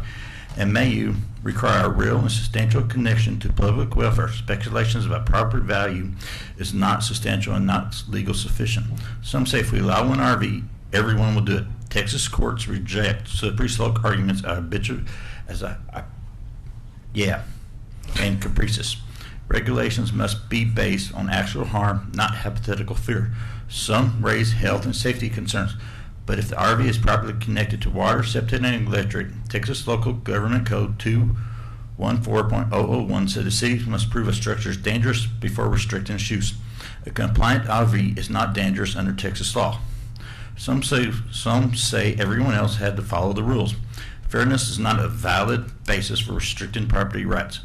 and Mayu, require a real and substantial connection to public welfare. Speculations about property value is not substantial and not legal sufficient. Some say if we allow one RV, everyone will do it. Texas courts reject slippery slope arguments and capricious. Regulations must be based on actual harm, not hypothetical fear. Some raise health and safety concerns, but if the RV is properly connected to water, septic, and electric, Texas Local Government Code 214.001 said the city must prove a structure is dangerous before restricting its use. A compliant RV is not dangerous under Texas law. Some say everyone else had to follow the rules. Fairness is not a valid basis for restricting property rights.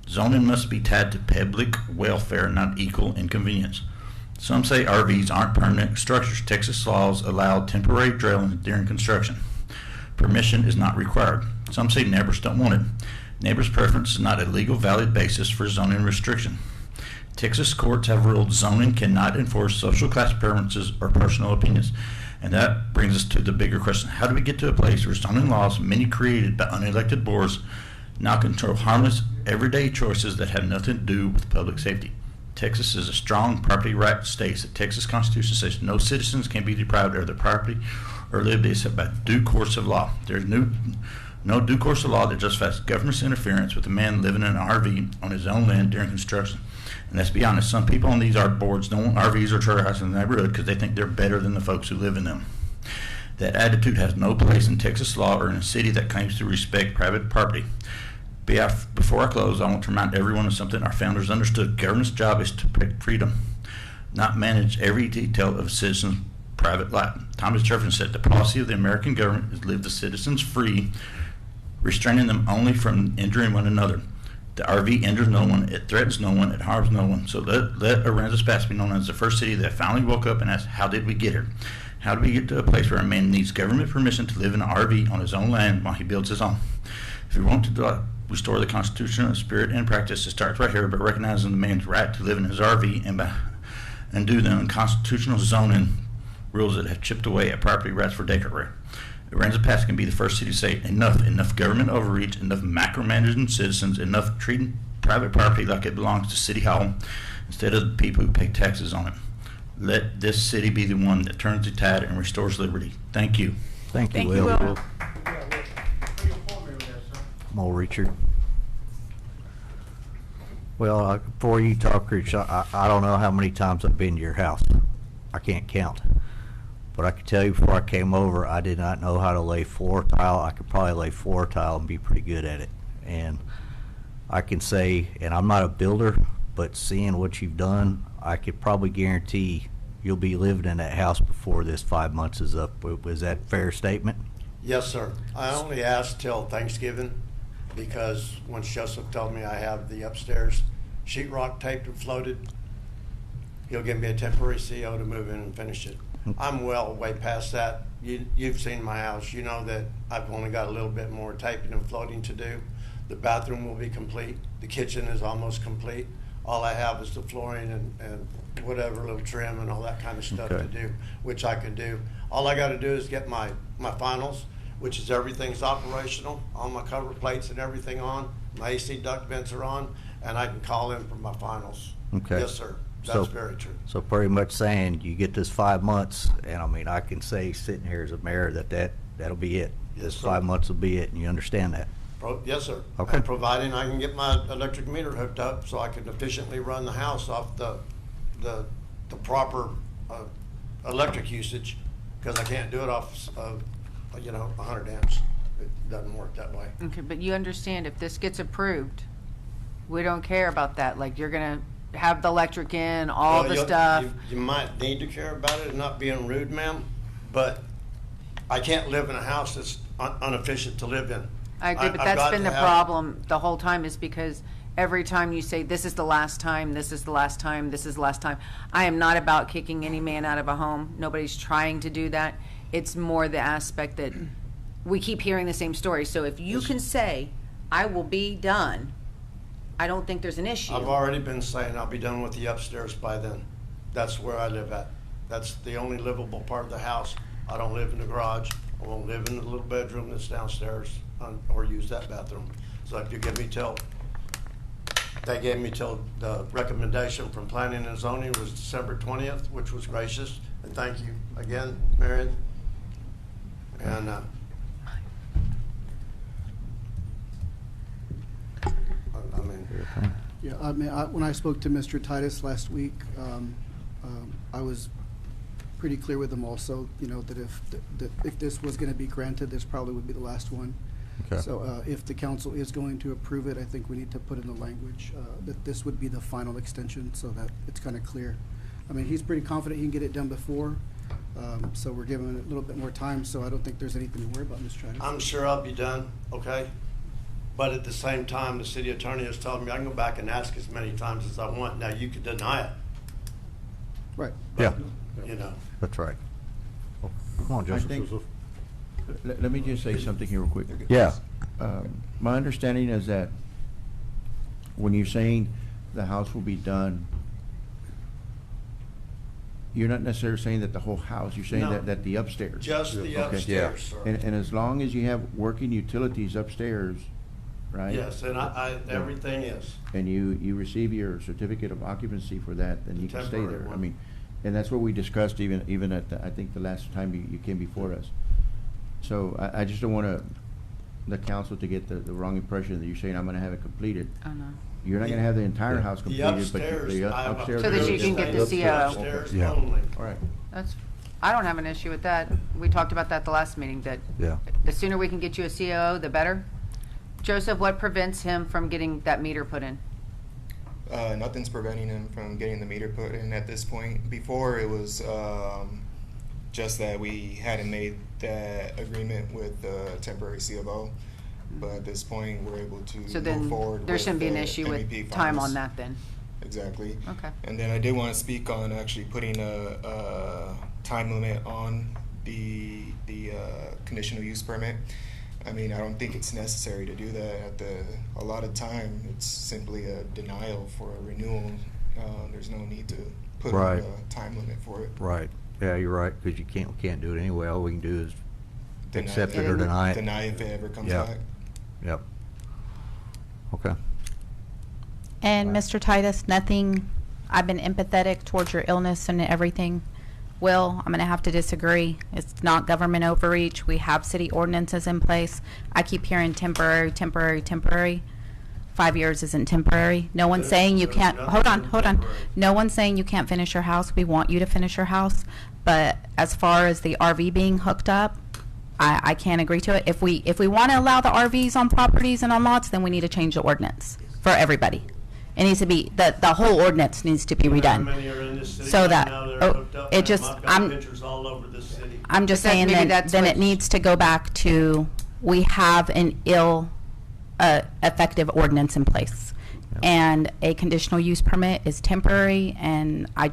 Zoning must be tied to public welfare, not equal inconvenience. Some say RVs aren't permanent structures. Texas laws allow temporary dwelling during construction. Permission is not required. Some say neighbors don't want it. Neighbors' preference is not a legal valid basis for zoning restriction. Texas courts have ruled zoning cannot enforce social class preferences or personal opinions. And that brings us to the bigger question. How do we get to a place where zoning laws, many created by unelected boards, now control harmless everyday choices that have nothing to do with public safety. Texas is a strong property right state. The Texas Constitution says no citizens can be deprived of their property or liberty except by due course of law. There's no due course of law that justifies government's interference with a man living in an RV on his own land during construction. And let's be honest, some people on these art boards don't want RVs or trailer houses in the neighborhood because they think they're better than the folks who live in them. That attitude has no place in Texas law or in a city that claims to respect private property. Before I close, I want to remind everyone of something our founders understood. Government's job is to protect freedom, not manage every detail of a citizen's private life. Thomas Jefferson said the policy of the American government is to leave the citizens free, restraining them only from injuring one another. The RV injures no one, it threatens no one, it harms no one. So let Aransas Pass be known as the first city that finally woke up and asked, how did we get here? How do we get to a place where a man needs government permission to live in an RV on his own land while he builds his own? If we want to restore the Constitutional spirit and practice, it starts right here by recognizing the man's right to live in his RV and do the unconstitutional zoning rules that have chipped away at property rights for decades. Aransas Pass can be the first city to say enough government overreach, enough macromanaging citizens, enough treating private property like it belongs to City Hall instead of the people who pay taxes on it. Let this city be the one that turns the tide and restores liberty. Thank you. Thank you, Thank Will. you, Will. Mo Richard. Well, before you talk, Rich, I don't know how many times I've been to your house. I can't count. But I can tell you before I came over, I did not know how to lay floor tile. I could probably lay floor tile and be pretty good at it. And I can say, and I'm not a builder, but seeing what you've done, I could probably guarantee you'll be living in that house before this 5 months is up. Was that a fair statement? Yes, sir. I only asked till Thanksgiving because once Joseph told me I have the upstairs sheetrock taped and floated, he'll give me a temporary CO to move in and finish it. I'm well way past that. You've seen my house. You know that I've only got a little bit more taping and floating to do. The bathroom will be complete. The kitchen is almost complete. All I have is the flooring and whatever little trim and all that kind of stuff to do, which I can do. All I got to do is get my finals, which is everything's operational, all my cover plates and everything on, my AC duct vents are on, and I can call in for my finals. Okay. Yes, sir. That's very true. So pretty much saying you get this 5 months, and I mean, I can say sitting here as a mayor that'll be it. This 5 months will be it, and you understand that? Yes, sir. Okay. And providing I can get my electric meter hooked up so I can efficiently run the house off the proper electric usage, because I can't do it off of 100 amps. It doesn't work that way. Okay, but you understand if this gets approved, we don't care about that. Like, you're gonna have the electric in, all the stuff. You might need to care about it, and not being rude, ma'am, but I can't live in a house that's inefficient to live in. I agree, but that's been the problem the whole time, is because every time you say, this is the last time, this is the last time, this is the last time. I am not about kicking any man out of a home. Nobody's trying to do that. It's more the aspect that we keep hearing the same story. So if you can say, I will be done, I don't think there's an issue. I've already been saying I'll be done with the upstairs by then. That's where I live at. That's the only livable part of the house. I don't live in the garage. I won't live in the little bedroom that's downstairs or use that bathroom. So if you give me they gave me till the recommendation from planning and zoning was December 20th, which was gracious. And thank you again, Marion. And when I spoke to Mr. Titus last week, I was pretty clear with him also, that if this was going to be granted, this probably would be the last one. Okay. So if the council is going to approve it, I think we need to put in the language that this would be the final extension so that it's kind of clear. I mean, he's pretty confident he can get it done before, so we're giving it a little bit more time, so I don't think there's anything to worry about, Mr. Titus. I'm sure I'll be done, okay? But at the same time, the city attorney has told me I can go back and ask as many times as I want. Now, you could deny it. Right. Yeah. That's right. Oh, come on, Joseph. Let me just say something here real quick. Yeah. My understanding is that when you're saying the house will be done, you're not necessarily saying that the whole house, you're saying No. that the upstairs. Just the upstairs, sir. And as long as you have working utilities upstairs, right? Yes, and everything is. And you receive your certificate of occupancy for that, then you can stay Temporary there. I one. mean, and that's what we discussed even at, I think the last time you came before us. So I just don't want the council to get the wrong impression that you're saying, I'm gonna have it completed. Oh, no. You're not gonna have the entire house The completed, but upstairs, the I have upstairs. So that you can get the CO. Upstairs Yeah. only. All right. I don't have an issue with that. We talked about that the last meeting, that Yeah. the sooner we can get you a COO, the better. Joseph, what prevents him from getting that meter put in? Nothing's preventing him from getting the meter put in at this point. Before it was just that we hadn't made that agreement with the temporary CFO, but at this point we're able to So move then forward. there with shouldn't be an the issue with MEP time funds. on that then. Exactly. Okay. And then I did want to speak on actually putting a time limit on the conditional use permit. I mean, I don't think it's necessary to do that. A lot of time, it's simply a denial for a renewal. There's no need to put Right. a time limit for it. Right. Yeah, you're right, because we can't do it anyway. All we can do is Deny accept it or deny it. Deny if it ever comes Yeah. back. Yep. Okay. And Mr. Titus, nothing, I've been empathetic towards your illness and everything. Will, I'm going to have to disagree. It's not government overreach. We have city ordinances in place. I keep hearing temporary, temporary, temporary. 5 years isn't temporary. No one's saying you can't, hold on. No one's saying you can't finish your house. We want you to finish your house. But as far as the RV being hooked up, I can't agree to it. If we want to allow the RVs on properties and on lots, then we need to change the ordinance for everybody. It needs to be, the whole ordinance needs to be How redone. many are in this city So right that, now that are hooked up? it just, I've got pictures all over this city. I'm just But saying maybe that that's then it what- needs to go back to, we have an effective ordinance in place. And a conditional use permit is temporary, and I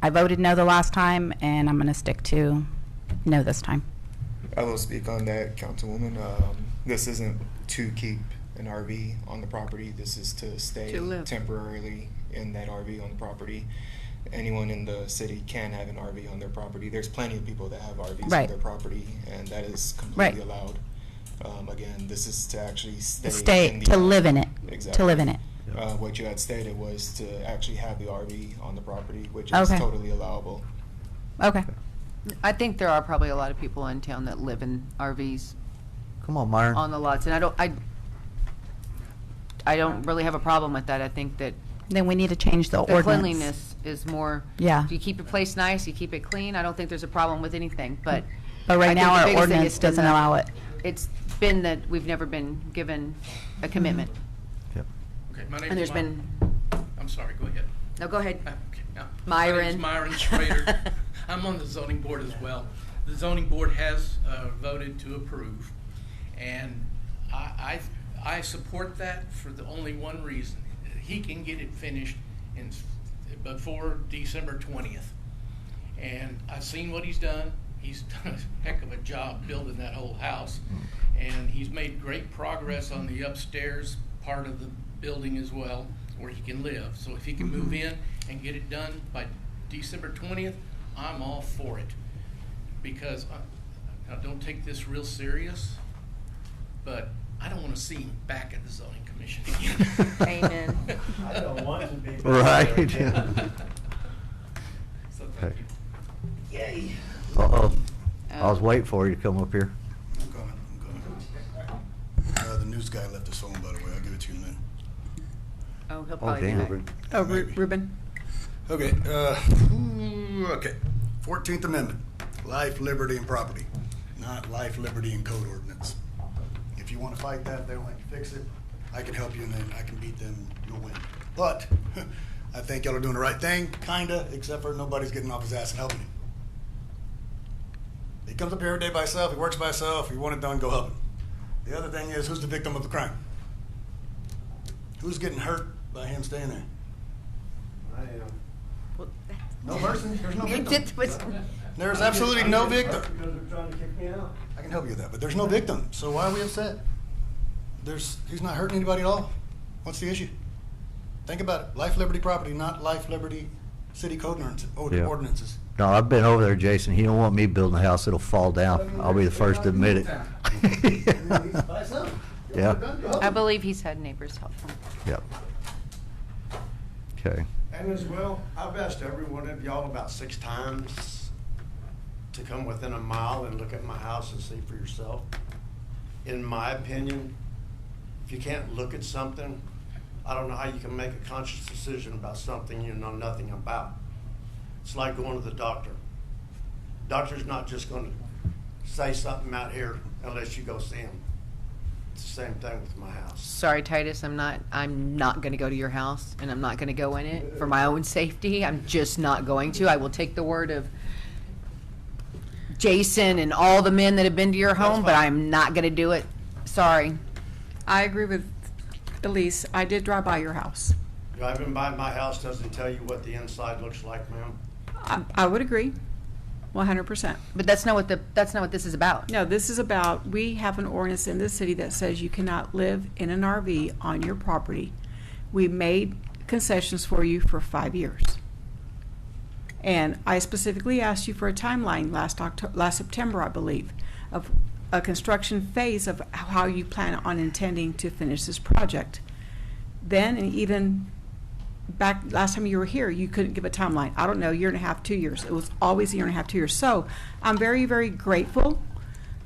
voted no the last time, and I'm going to stick to no this time. I will speak on that, Councilwoman. This isn't to keep an RV on the property. This is to stay To live. temporarily in that RV on the property. Anyone in the city can have an RV on their property. There's plenty of people that have RVs Right. on their property, and that is completely allowed. Again, this is to actually stay in the To live in it. Exactly. To live in it. What you had stated was to actually have the RV on the property, which is Okay. totally allowable. Okay. I think there are probably a lot of people in town that live in RVs Come on, Myron. on the lots, and I don't really have a problem with that. I think that Then we need to change the the ordinance. cleanliness is more. Yeah. If you keep your place nice, you keep it clean, I don't think there's a problem with anything, but. But right I think now the our biggest thing ordinance has been doesn't the- allow it. It's been that we've never been given a commitment. Okay, my And there's name's I'm sorry, go ahead. No, go ahead. Okay, now, Myron. My name's Myron Schrader. I'm on the zoning board as well. The zoning board has voted to approve, and I support that for the only one reason. He can get it finished before December 20th. And I've seen what he's done. He's done a heck of a job building that whole house. And he's made great progress on the upstairs part of the building as well, where he can live. So if he can move in and get it done by December 20th, I'm all for it. Because, now don't take this real serious, but I don't want to see him back at the zoning commission again. Amen. I don't want to be back Right. there again. So thank you. Yay. Uh-oh. I was waiting for you to come up here. I'm coming. The news guy left his phone, by the way. I'll give it to you in a minute. Oh, he'll probably be damn. back. Oh, Maybe. Ruben? Okay, okay. 14th Amendment, life, liberty, and property, not life, liberty, and code ordinance. If you want to fight that, they don't like to fix it, I can help you, and then I can beat them, you'll win. But I think y'all are doing the right thing, kinda, except for nobody's getting off his ass and helping him. He comes up here every day by himself, he works by himself, if you want it done, go help him. The other thing is, who's the victim of the crime? Who's getting hurt by him staying there? I am. No person, there's no You victim. did what- There's absolutely no victim. Because they're trying to kick me out. I can help you with that, but there's no victim, so why are we upset? He's not hurting anybody at all. What's the issue? Think about it. Life, liberty, property, not life, liberty, city code Yeah. ordinances. No, I've been over there, Jason. He don't want me building a house. It'll fall down. I'll be the first to admit it. By some. Yeah. I believe he's had neighbors help him. Yep. Okay. And as well, I've asked every one of y'all about 6 times to come within a mile and look at my house and see for yourself. In my opinion, if you can't look at something, I don't know how you can make a conscious decision about something you know nothing about. It's like going to the doctor. Doctor's not just going to say something out here unless you go see him. It's the same thing with my house. Sorry, Titus, I'm not going to go to your house, and I'm not going to go in it for my own safety. I'm just not going to. I will take the word of Jason and all the men that have been to your home, but I'm not going to do it. Sorry. I agree with Elise. I did drive by your house. Driving by my house doesn't tell you what the inside looks like, ma'am. I would agree, 100%. But that's not what this is about. No, this is about, we have an ordinance in this city that says you cannot live in an RV on your property. We made concessions for you for 5 years. And I specifically asked you for a timeline last September, I believe, of a construction phase of how you plan on intending to finish this project. Then, and even back last time you were here, you couldn't give a timeline. I don't know, 1.5 years, 2 years. It was always 1.5 years, 2 years. So I'm very, very grateful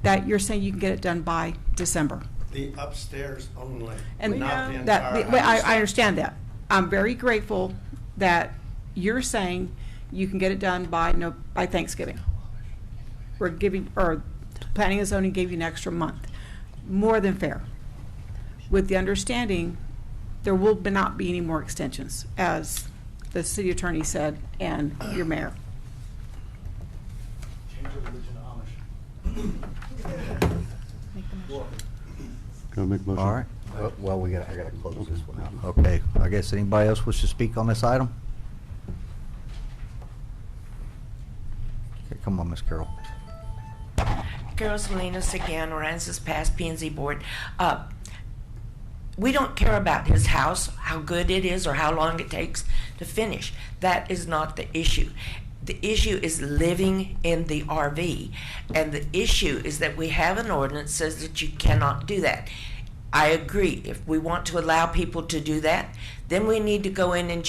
that you're saying you can get it done by December. The upstairs only, And not the entire house. I understand that. I'm very grateful that you're saying you can get it done by Thanksgiving. We're giving, or planning and zoning gave you an extra month. More than fair. With the understanding there will not be any more extensions, as the city attorney said, and your mayor. Change the religion Amish. Can I make a motion? All right. Well, I gotta close this one out. Okay, I guess anybody else wish to speak on this item? Okay, come on, Miss Carol. Carol Salinas again, Aransas Pass, P&Z Board. We don't care about his house, how good it is, or how long it takes to finish. That is not the issue. The issue is living in the RV. And the issue is that we have an ordinance that says that you cannot do that. I agree. If we want to allow people to do that, then we need to go in and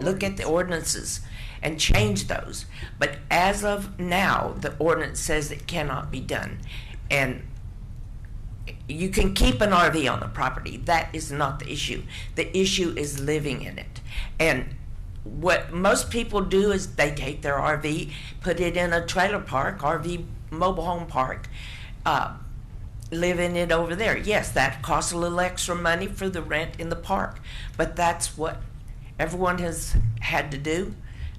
look at the ordinances and change those. But as of now, the ordinance says it cannot be done. And you can keep an RV on the property. That is not the issue. The issue is living in it. And what most people do is they take their RV, put it in a trailer park, RV mobile home park, live in it over there. Yes, that costs a little extra money for the rent in the park, but that's what everyone has had to do.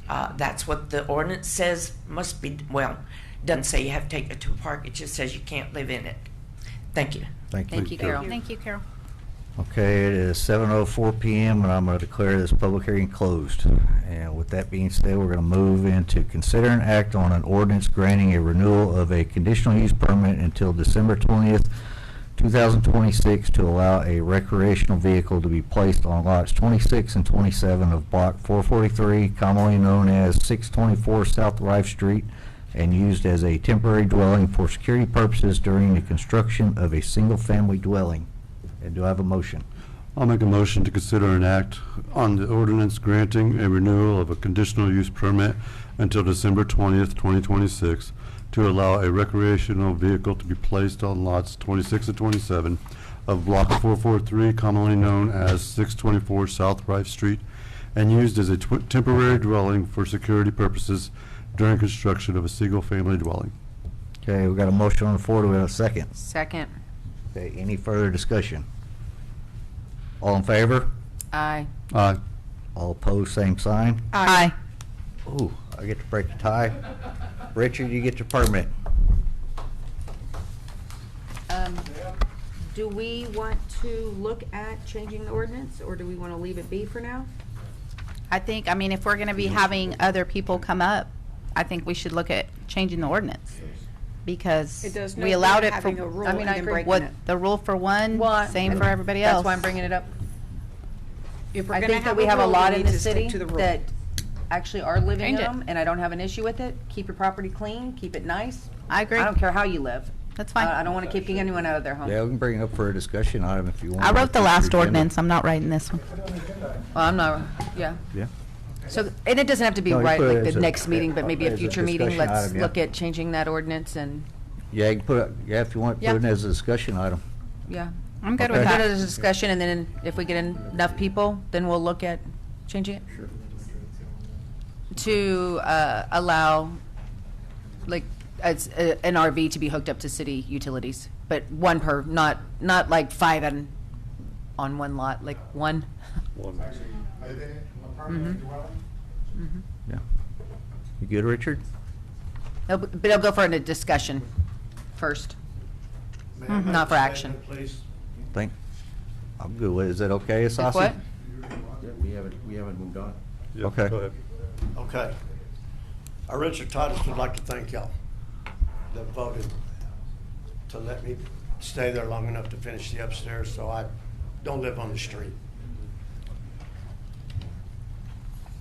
That's what the ordinance says must be, well, doesn't say you have to take it to a park, it just says you can't live in it. Thank you. Thank you. Thank you, Carol. Thank you, Carol. Okay, it is 7:04 p.m. and I'm going to declare this public hearing closed. And with that being said, we're going to move into consider and act on an ordinance granting a renewal of a conditional use permit until December 20th, 2026 to allow a recreational vehicle to be placed on lots 26 and 27 of Block 443, commonly known as 624 South Rife Street, and used as a temporary dwelling for security purposes during the construction of a single-family dwelling. And do I have a motion? I'll make a motion to consider an act on the ordinance granting a renewal of a conditional use permit until December 20th, 2026 to allow a recreational vehicle to be placed on lots 26 and 27 of Block 443, commonly known as 624 South Rife Street, and used as a temporary dwelling for security purposes during construction of a single-family dwelling. Okay, we got a motion on the floor. Do we have a second? Second. Okay, any further discussion? All in favor? Aye. Aye. All opposed, same sign? Aye. Ooh, I get to break the tie. Richard, you get your permit. Do we want to look at changing the ordinance, or do we want to leave it be for now? I think, I mean, if we're going to be having other people come up, I think we should look at changing the ordinance. Because It does no we allowed good it for, having a rule I mean, and I then agree. breaking what, it. the rule for one, Well, same for everybody else. That's why I'm bringing it up. If we're I gonna think that have we have a rule, lot we in need the to stick city to the rule. that actually are living in Change it. them, and I don't have an issue with it. Keep your property clean, keep it nice. I agree. I don't care how you live. That's fine. I don't want to keep anyone out of their home. Yeah, we can bring it up for a discussion item if you want. I wrote the last Agenda. ordinance. I'm not writing this one. Well, I'm not, yeah. Yeah. So, and it doesn't have to be No, you right put it like as the a- next meeting, but maybe a as a future meeting, discussion let's item, yeah. look at changing that ordinance and, Yeah, you can put it, yeah, if you want, Yeah. put it as a discussion item. yeah. I'm good Okay. with Put it that. as a discussion, and then if we get enough people, then we'll look at changing it. Sure. To allow, like, as an RV to be hooked up to city utilities, but one per, not like 5 on one lot, like one. Mhm. Yeah. You good, Richard? No, but it'll go for a discussion first, May I make not for a action. statement, Please. I'm good with it. Is that okay, Asasi? What? Yeah, we haven't moved on. Yeah, Okay. go ahead. Okay. Richard Titus would like to thank y'all that voted to let me stay there long enough to finish the upstairs so I don't live on the street.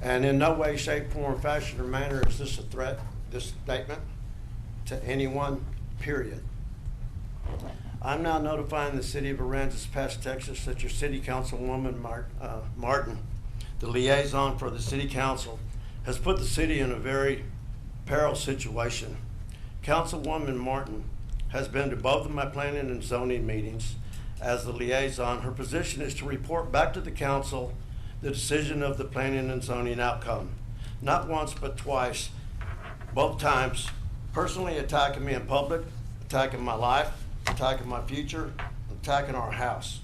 And in no way, shape, form, fashion, or manner is this a threat, this statement, to anyone, period. I'm now notifying the city of Aransas Pass, Texas, that your city councilwoman, Martin, the liaison for the city council, has put the city in a very perilous situation. Councilwoman Martin has been to both of my planning and zoning meetings as the liaison. Her position is to report back to the council the decision of the planning and zoning outcome. Not once, but twice, both times, personally attacking me in public, attacking my life, attacking my future, attacking our house.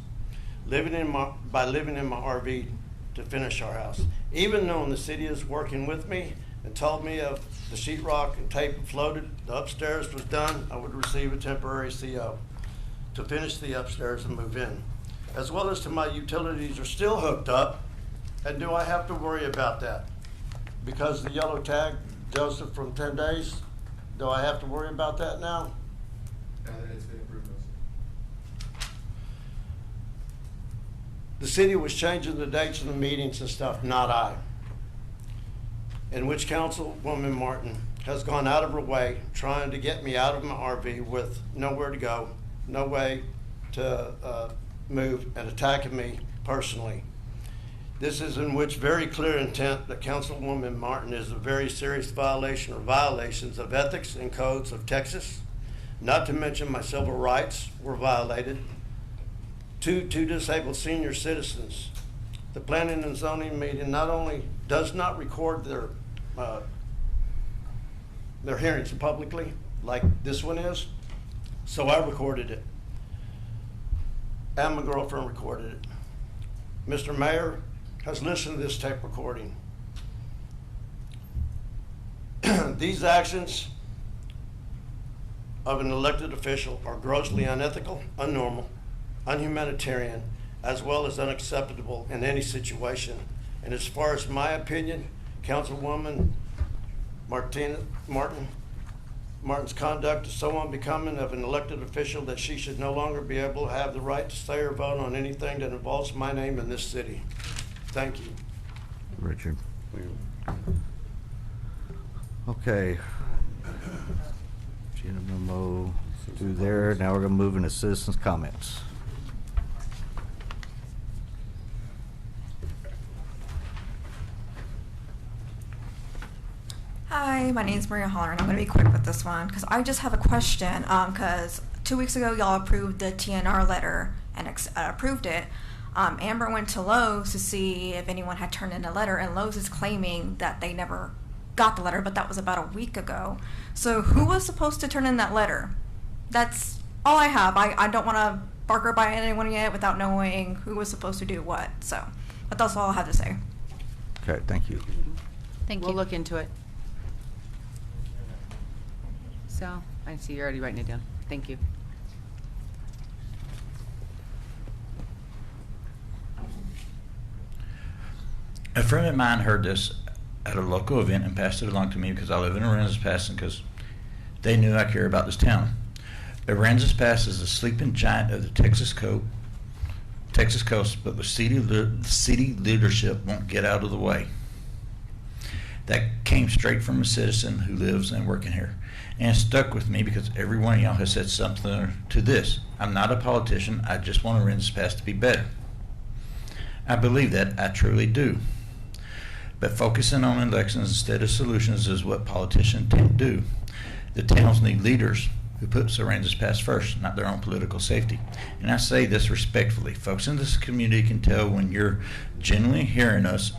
Living in my RV to finish our house. Even knowing the city is working with me and told me if the sheetrock and tape floated, the upstairs was done, I would receive a temporary CO to finish the upstairs and move in. As well as to my utilities are still hooked up, and do I have to worry about that? Because the yellow tag, Joseph, from 10 days, do I have to worry about that now? It's been approved. The city was changing the dates of the meetings and stuff, not I. In which Councilwoman Martin has gone out of her way trying to get me out of my RV with nowhere to go, no way to move, and attacking me personally. This is in which very clear intent that Councilwoman Martin is a very serious violation or violations of ethics and codes of Texas. Not to mention my civil rights were violated. Two disabled senior citizens. The planning and zoning meeting not only does not record their hearings publicly, like this one is, so I recorded it. And my girlfriend recorded it. Mr. Mayor has listened to this tape recording. These actions of an elected official are grossly unethical, unnormal, unhumanitarian, as well as unacceptable in any situation. And as far as my opinion, Councilwoman Martin's conduct is so unbecoming of an elected official that she should no longer be able to have the right to say or vote on anything that involves my name in this city. Thank you. Richard. Okay. Agenda memo through there. Now we're gonna move into citizens' comments. Hi, my name is Maria Holler, and I'm going to be quick with this one because I just have a question. Because 2 weeks ago, y'all approved the TNR letter and approved it. Amber went to Lowe's to see if anyone had turned in a letter, and Lowe's is claiming that they never got the letter, but that was about a week ago. So who was supposed to turn in that letter? That's all I have. I don't want to bark by anyone yet without knowing who was supposed to do what. So, but that's all I have to say. Okay, thank you. We'll look into it. So, I see you're already writing it down. Thank you. A friend of mine heard this at a local event and passed it along to me because I live in Aransas Pass and because they knew I care about this town. Aransas Pass is the sleeping giant of the Texas coast, but the city leadership won't get out of the way. That came straight from a citizen who lives and working here. And it stuck with me because every one of y'all has said something to this. I'm not a politician. I just want Aransas Pass to be better. I believe that. I truly do. But focusing on elections instead of solutions is what politicians tend to do. The towns need leaders who put Aransas Pass first, not their own political safety. And I say this respectfully. Folks in this community can tell when you're genuinely hearing us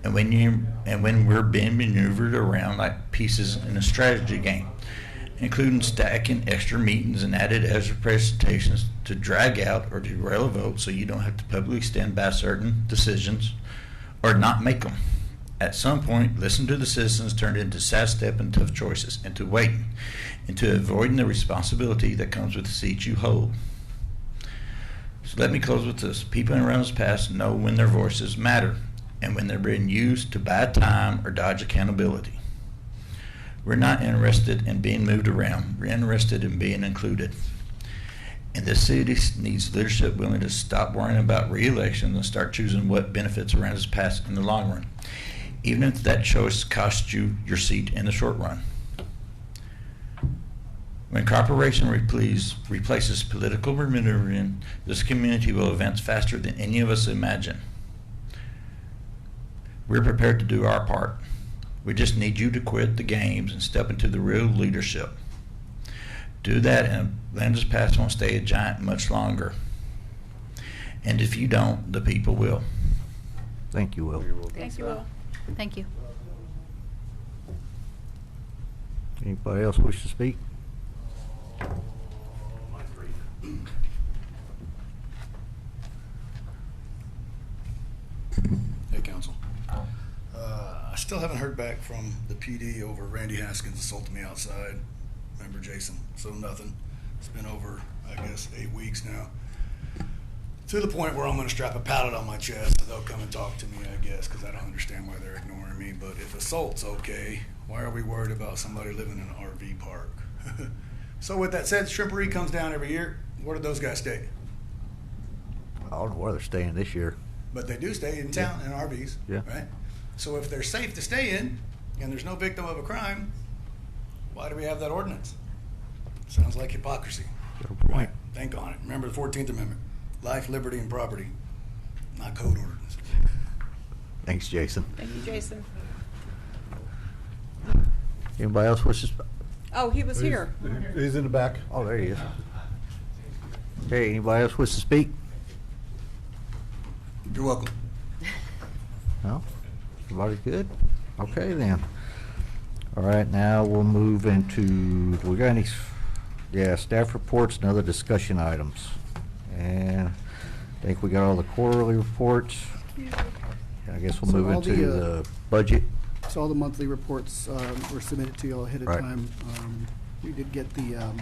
and when we're being maneuvered around like pieces in a strategy game, including stacking extra meetings and added extra presentations to drag out or derail a vote so you don't have to publicly stand by certain decisions or not make them. At some point, listen to the citizens turned into sidestep and tough choices, into waiting, into avoiding the responsibility that comes with the seat you hold. So let me close with this. People in Aransas Pass know when their voices matter and when they're being used to buy time or dodge accountability. We're not interested in being moved around. We're interested in being included. And this city needs leadership willing to stop worrying about re-election and start choosing what benefits Aransas Pass in the long run, even if that choice costs you your seat in the short run. When cooperation replaces political maneuvering, this community will advance faster than any of us imagine. We're prepared to do our part. We just need you to quit the games and step into the real leadership. Do that and Aransas Pass won't stay a giant much longer. And if you don't, the people will. Thank you, Will. Thank you, Will. Thank you. Anybody else wish to speak? Hey, Council. I still haven't heard back from the PD over Randy Haskins assaulting me outside. Remember Jason? So nothing. It's been over, I guess, 8 weeks now. To the point where I'm going to strap a pallet on my chest so they'll come and talk to me, I guess, because I don't understand why they're ignoring me. But if assault's okay, why are we worried about somebody living in an RV park? So with that said, Shrimpery comes down every year. Where do those guys stay? I don't know where they're staying this year. But they do stay in town in RVs, Yeah. right? So if they're safe to stay in and there's no victim of a crime, why do we have that ordinance? Sounds like hypocrisy. Good point. Right? Think on it. Remember the 14th Amendment. Life, liberty, and property, not code ordinance. Thanks, Jason. Thank you, Jason. Anybody else wish to speak? Oh, he was here. He's in the back. Oh, there he is. Hey, anybody else wish to speak? You're welcome. No? Everybody good? Okay, then. All right, now we'll move into, we got any, staff reports and other discussion items. And I think we got all the quarterly reports. I guess we'll So move all into the, the budget. So all the monthly reports were submitted to you all ahead of Right. time. We did get the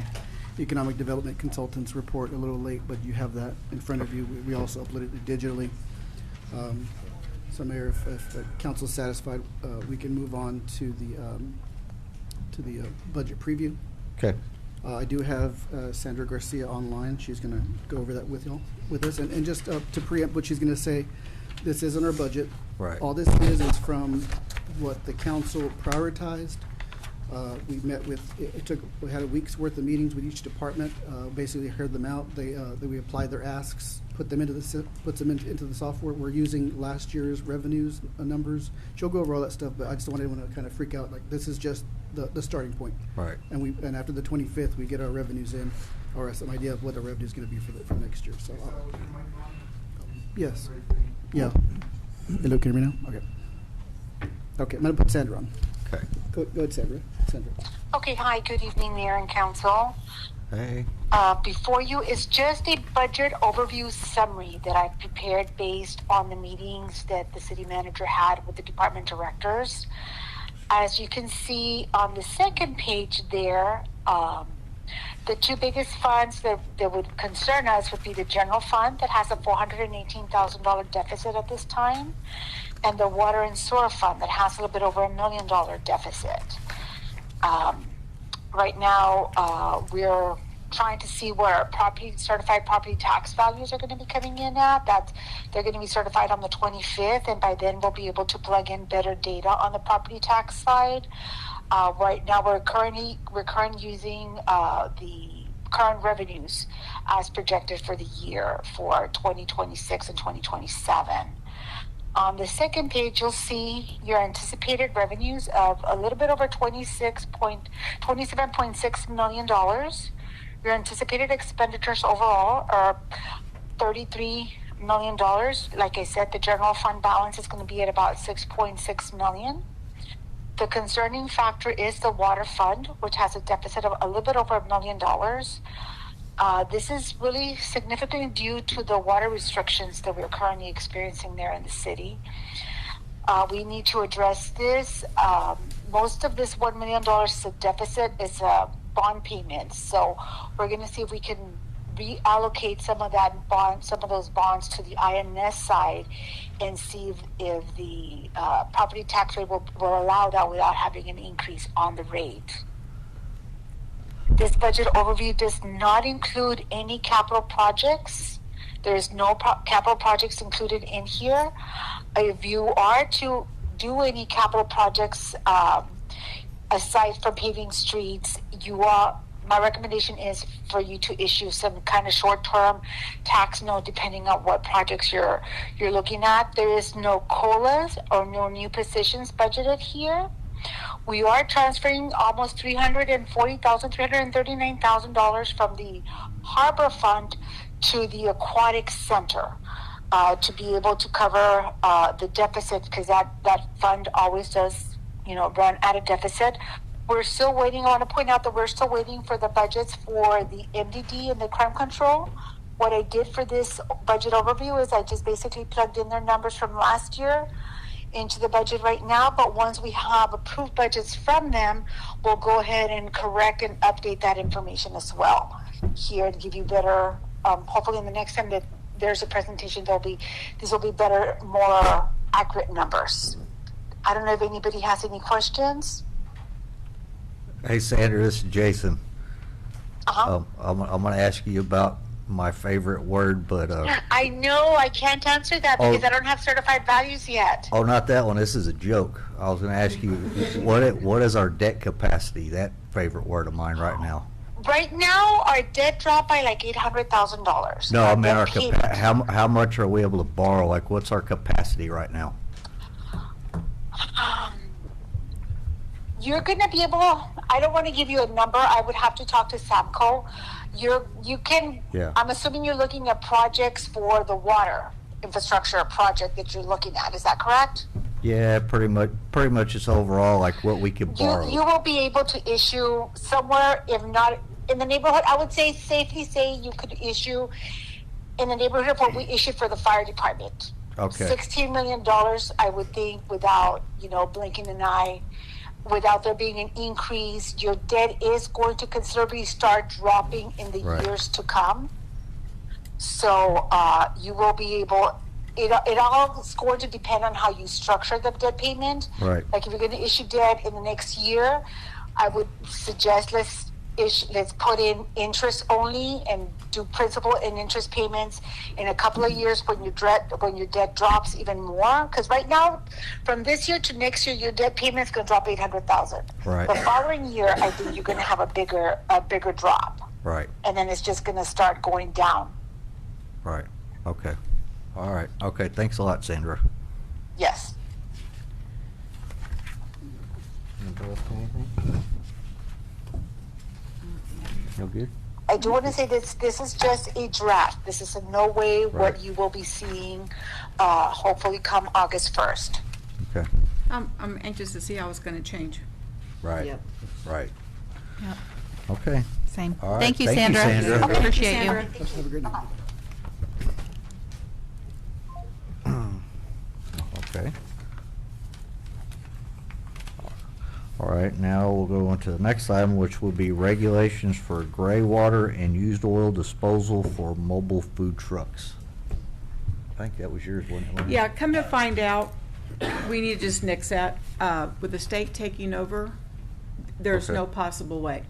Economic Development Consultants report a little late, but you have that in front of you. We also uploaded it digitally. So Mayor, if the council's satisfied, we can move on to the budget preview. Okay. I do have Sandra Garcia online. She's going to go over that with us. And just to preempt what she's going to say, this isn't our budget. Right. All this is from what the council prioritized. We met with, we had a week's worth of meetings with each department, basically heard them out. We applied their asks, puts them into the software. We're using last year's revenues numbers. She'll go over all that stuff, but I just wanted to kind of freak out, like, this is just the starting point. Right. And after the 25th, we get our revenues in, or some idea of what the revenue is going to be for next year. So, yes. Yeah. Hello, can you hear me now? Okay. Okay, I'm going to put Sandra on. Okay. Go ahead, Sandra. Okay, hi, good evening, Mayor and Council. Hey. Before you is just a budget overview summary that I prepared based on the meetings that the city manager had with the department directors. As you can see on the second page there, the two biggest funds that would concern us would be the general fund that has a $418,000 deficit at this time, and the water and sewer fund that has a little bit over $1 million deficit. Right now, we're trying to see where certified property tax values are going to be coming in at. That they're going to be certified on the 25th, and by then we'll be able to plug in better data on the property tax side. Right now, we're currently using the current revenues as projected for the year for 2026 and 2027. On the second page, you'll see your anticipated revenues of a little bit over $27.6 million. Your anticipated expenditures overall are $33 million. Like I said, the general fund balance is going to be at about $6.6 million. The concerning factor is the water fund, which has a deficit of a little bit over $1 million. This is really significantly due to the water restrictions that we're currently experiencing there in the city. We need to address this. Most of this $1 million deficit is bond payments. So we're going to see if we can reallocate some of those bonds to the INS side and see if the property tax rate will allow that without having an increase on the rate. This budget overview does not include any capital projects. There is no capital projects included in here. If you are to do any capital projects aside from paving streets, my recommendation is for you to issue some kind of short-term tax note depending on what projects you're looking at. There is no COLAs or no new positions budgeted here. We are transferring almost $339,000 from the Harbor Fund to the Aquatic Center to be able to cover the deficit, because that fund always does, run at a deficit. We're still waiting. I want to point out that we're still waiting for the budgets for the MDD and the crime control. What I did for this budget overview is I just basically plugged in their numbers from last year into the budget right now, but once we have approved budgets from them, we'll go ahead and correct and update that information as well here to give you better, hopefully in the next time that there's a presentation, these will be better, more accurate numbers. I don't know if anybody has any questions. Hey, Sandra, this is Jason. I'm going to ask you about my favorite word, but I know I can't answer that because I don't have certified values yet. Oh, not that one. This is a joke. I was going to ask you what is our debt capacity? That favorite word of mine right now. Right now, our debt dropped by like $800,000. No, I mean how much are we able to borrow? Like, what's our capacity right now? You're going to be able. I don't want to give you a number. I would have to talk to Samco. You can. Yeah. I'm assuming you're looking at projects for the water infrastructure project that you're looking at. Is that correct? Yeah, pretty much. It's overall like what we can borrow. You will be able to issue somewhere, if not in the neighborhood. I would say safely say you could issue in the neighborhood of what we issued for the fire department. Okay. $16 million, I would think, without blinking an eye. Without there being an increase, your debt is going to considerably start dropping in the years to come. So you will be able. It all is going to depend on how you structure the debt payment. Right. Like if you're going to issue debt in the next year, I would suggest let's put in interest only and do principal and interest payments in a couple of years when your debt drops even more. Because right now, from this year to next year, your debt payment is going to drop $800,000. Right. The following year, I think you're going to have a bigger drop. Right. And then it's just going to start going down. Right. Okay. All right. Okay. Thanks a lot, Sandra. Yes. No good? I do want to say this is just a draft. This is in no way what you will be seeing hopefully come August 1st. Okay. I'm anxious to see how it's going to change. Right. Yep. Right. Yep. Okay. Same. All right. Thank you, Sandra. Sandra. Appreciate you. Have a great night. Okay. All right, now we'll go on to the next item, which will be regulations for gray water and used oil disposal for mobile food trucks. I think that was yours, wasn't it, Lynn? Yeah, come to find out, we need to just nix that. With the state taking over, there's Okay. no possible way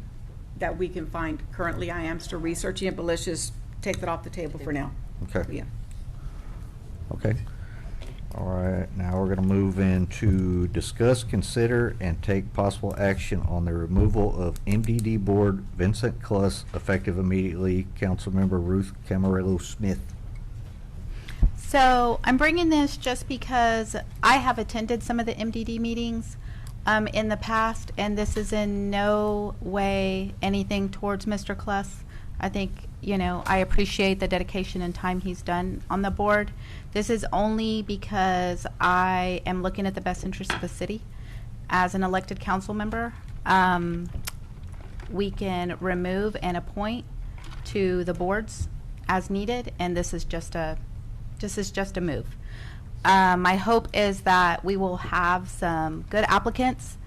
that we can find. Currently, I am still researching it, but let's just take that off the table for now. Okay. Yeah. Okay. All right, now we're gonna move into discuss, consider, and take possible action on the removal of MDD Board Vincent Cluss, effective immediately. Councilmember Ruth Camarillo Smith. So I'm bringing this just because I have attended some of the MDD meetings in the past, and this is in no way anything towards Mr. Cluss. I think, you know, I appreciate the dedication and time he's done on the board. This is only because I am looking at the best interest of the city. As an elected council member, we can remove and appoint to the boards as needed, and this is just a move. My hope is that we will have some good applicants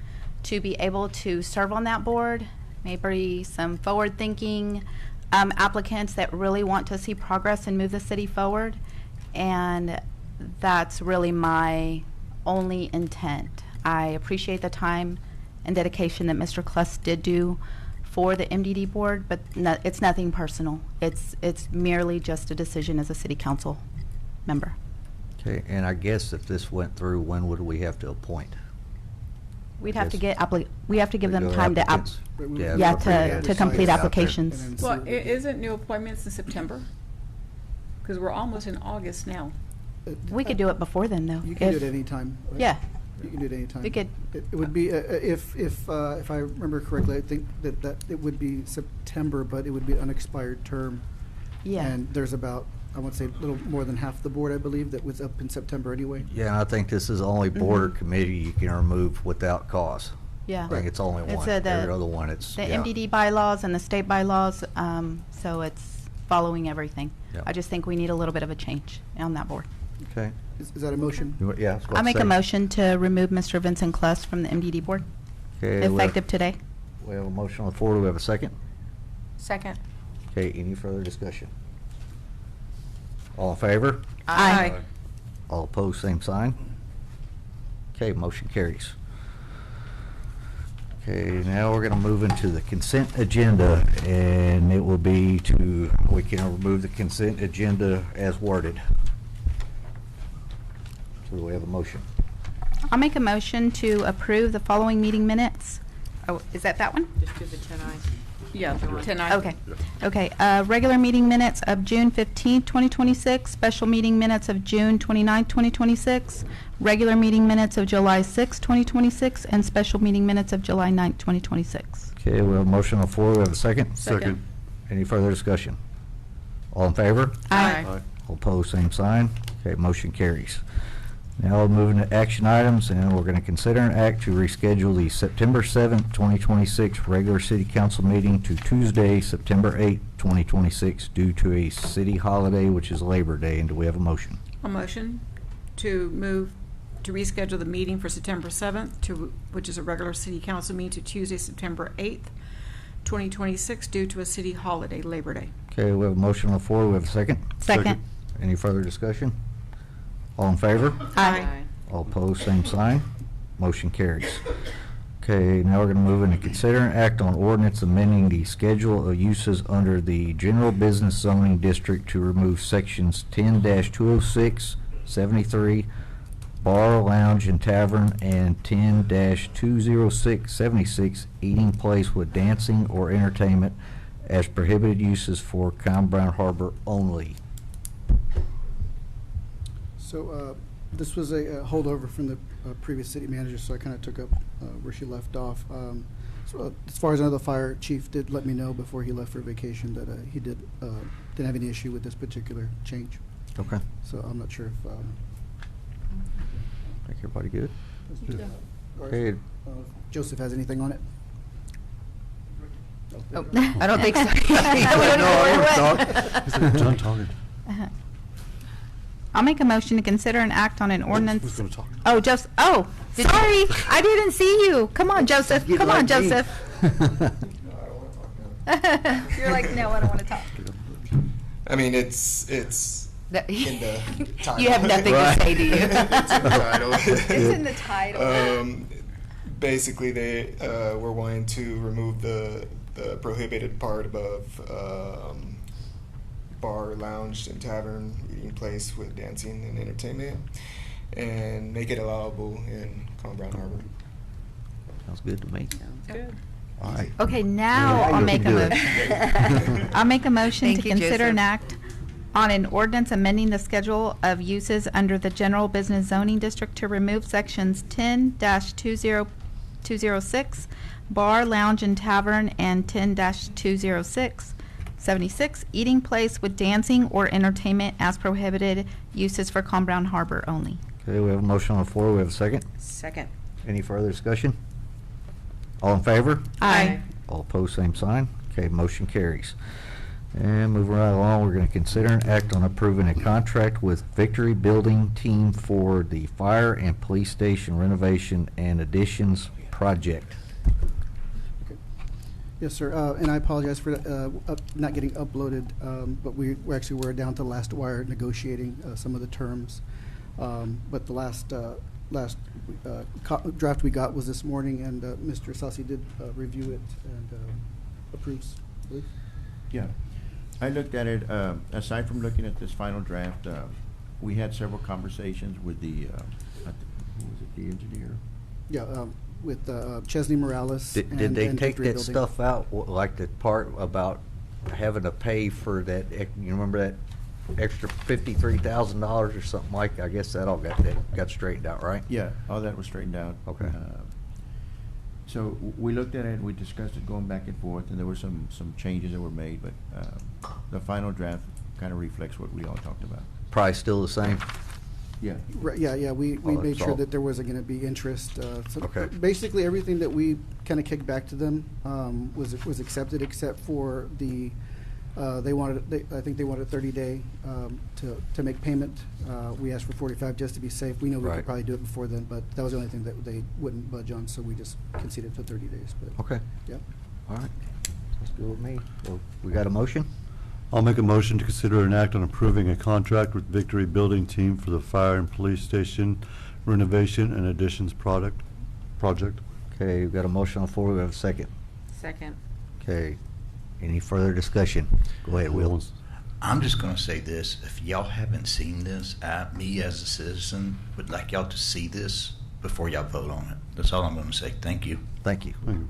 to be able to serve on that board, maybe some forward-thinking applicants that really want to see progress and move the city forward, and that's really my only intent. I appreciate the time and dedication that Mr. Cluss did do for the MDD board, but it's nothing personal. It's merely just a decision as a city council member. Okay, and I guess if this went through, when would we have to appoint? We'd have to get them Regular time to applicants. to complete applications. Well, isn't new appointments in September? Because we're almost in August now. We could do it before then, though. You can do it anytime. Right? Yeah. You can do it anytime. We could. It would be, if I remember correctly, I think that it would be September, but it would be an unexpired term. Yeah. And there's about, I want to say, a little more than half the board, I believe, that was up in September anyway. Yeah, and I think this is the only board or committee you can remove without cause. Yeah. I think it's only one. the Every other one, it's, the yeah. MDD bylaws and the state bylaws, so it's following everything. Yeah. I just think we need a little bit of a change on that board. Okay. Is that a motion? Yeah. that's what I I'm make a saying. motion to remove Mr. Vincent Cluss from the MDD board, Okay, we have- effective today. We have a motion on the floor. Do we have a second? Second. Okay, any further discussion? All in favor? Aye. All opposed, same sign. Okay, motion carries. Okay, now we're gonna move into the consent agenda, and it will be we can remove the consent agenda as worded. So do we have a motion? I'll make a motion to approve the following meeting minutes. Oh, is that one? Just do the 10-I. Yeah, 10-I. Okay. Okay, regular meeting minutes of June 15th, 2026, special meeting minutes of June 29th, 2026, regular meeting minutes of July 6th, 2026, and special meeting minutes of July 9th, 2026. Okay, we have a motion on the floor. We have a second? Second. Any further discussion? All in favor? Aye. All opposed, same sign. Okay, motion carries. Now we're moving to action items, and we're going to consider an act to reschedule the September 7th, 2026 regular city council meeting to Tuesday, September 8th, 2026 due to a city holiday, which is Labor Day. And do we have a motion? A motion to reschedule the meeting for September 7th, which is a regular city council meeting, to Tuesday, September 8th, 2026, due to a city holiday, Labor Day. Okay, we have a motion on the floor. We have a second? Second. Any further discussion? All in favor? Aye. All opposed, same sign. Motion carries. Okay, now we're going to move into consider and act on ordinance amending the schedule of uses under the general business zoning district to remove sections 10-206, 73, bar, lounge, and tavern, and 10-206, 76, eating place with dancing or entertainment as prohibited uses for Common Brown Harbor only. So this was a holdover from the previous city manager, so I kind of took up where she left off. So as far as I know, the fire chief did let me know before he left for vacation that he didn't have any issue with this particular change. Okay. So I'm not sure if. Think everybody good? Yeah. Okay. Joseph has anything on it? Oh, I don't think so. Done talking. I'll make a motion to consider and act on an ordinance. Who's gonna talk? Oh, Joseph. Oh, sorry. I didn't see you. Come on, Joseph. Come on, Joseph. You're like, no, I don't want to talk. I mean, it's in the title. You have nothing to say, do you? It's in the title. It's in the title. Basically, they were wanting to remove the the prohibited part above bar, lounge, and tavern eating place with dancing and entertainment, and make it allowable in Con Brown Harbor. Sounds good to me. Sounds good. All right. Okay, now Yeah, I'll you make a can do it. motion. I'll make a motion to Thank you, consider an Joseph. act on an ordinance amending the schedule of uses under the general business zoning district to remove sections 10-20206, bar, lounge, and tavern, and 10-206, 76, eating place with dancing or entertainment as prohibited uses for Con Brown Harbor only. Okay, we have a motion on the floor. We have a second. Second. Any further discussion? All in favor? Aye. All opposed, same sign. Okay, motion carries. And moving right along, we're going to consider an act on approving a contract with Victory Building Team for the fire and police station renovation and additions project. Yes, sir. And I apologize for not getting uploaded, but we actually were down to the last wire negotiating some of the terms. But the last draft we got was this morning, and Mr. Sassi did review it and approves, I believe. Yeah. I looked at it, aside from looking at this final draft, we had several conversations with the, who was it, the engineer? Yeah, with Chesney Morales. Did and they take Victory that Building. stuff out, like the part about having to pay for that, you remember that extra $53,000 or something like, I guess that all got straightened out, right? Yeah, all that was straightened out. Okay. So we looked at it, we discussed it going back and forth, and there were some changes that were made, but the final draft kind of reflects what we all talked about. Price still the same? Yeah. Right, yeah, we Well, made that's sure all. that there wasn't going to be interest. So Okay. basically, everything that we kind of kicked back to them was accepted, except for the, I think they wanted a 30-day to make payment. We asked for 45 just to be safe. We know we Right. could probably do it before then, but that was the only thing that they wouldn't budge on, so we just conceded to 30 days. But Okay. yeah. All right. That's good with me. So we got a motion? I'll make a motion to consider an act on approving a contract with Victory Building Team for the fire and police station renovation and additions project. Okay, we've got a motion on the floor. We have a second. Second. Okay. Any further discussion? Go ahead, Will. I'm just going to say this. If y'all haven't seen this, me as a citizen would like y'all to see this before y'all vote on it. That's all I'm going to say. Thank you. Thank you. Thank you.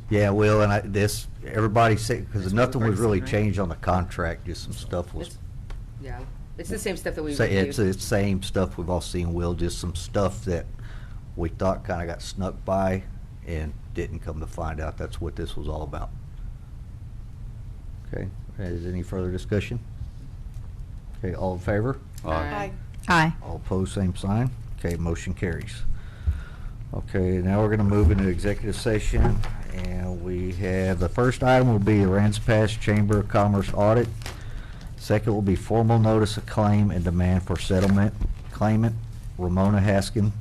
Yeah, Will, and everybody said, because That's nothing was really right? changed on the contract, just some stuff was. Yeah, it's the same stuff that we Say reviewed. it's the same stuff we've all seen, Will, just some stuff that we thought kind of got snuck by and didn't come to find out that's what this was all about. Okay, is any further discussion? Okay, all in favor? Aye. Aye. All opposed, same sign. Okay, motion carries. Okay, now we're gonna move into executive session, and we have, the first item will be the Rams Pass Chamber of Commerce audit. Second will be formal notice of claim and demand for settlement. Claimant, Ramona Haskin.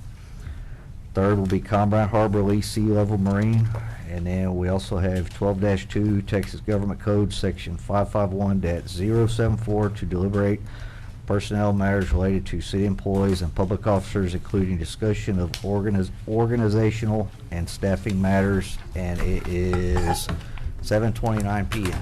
Third will be Con Brown Harbor Lee Sea Level Marine. And then we also have 12-2 Texas Government Code, Section 551.074 to deliberate personnel matters related to city employees and public officers, including discussion of organizational and staffing matters. And it is 7:29 p.m.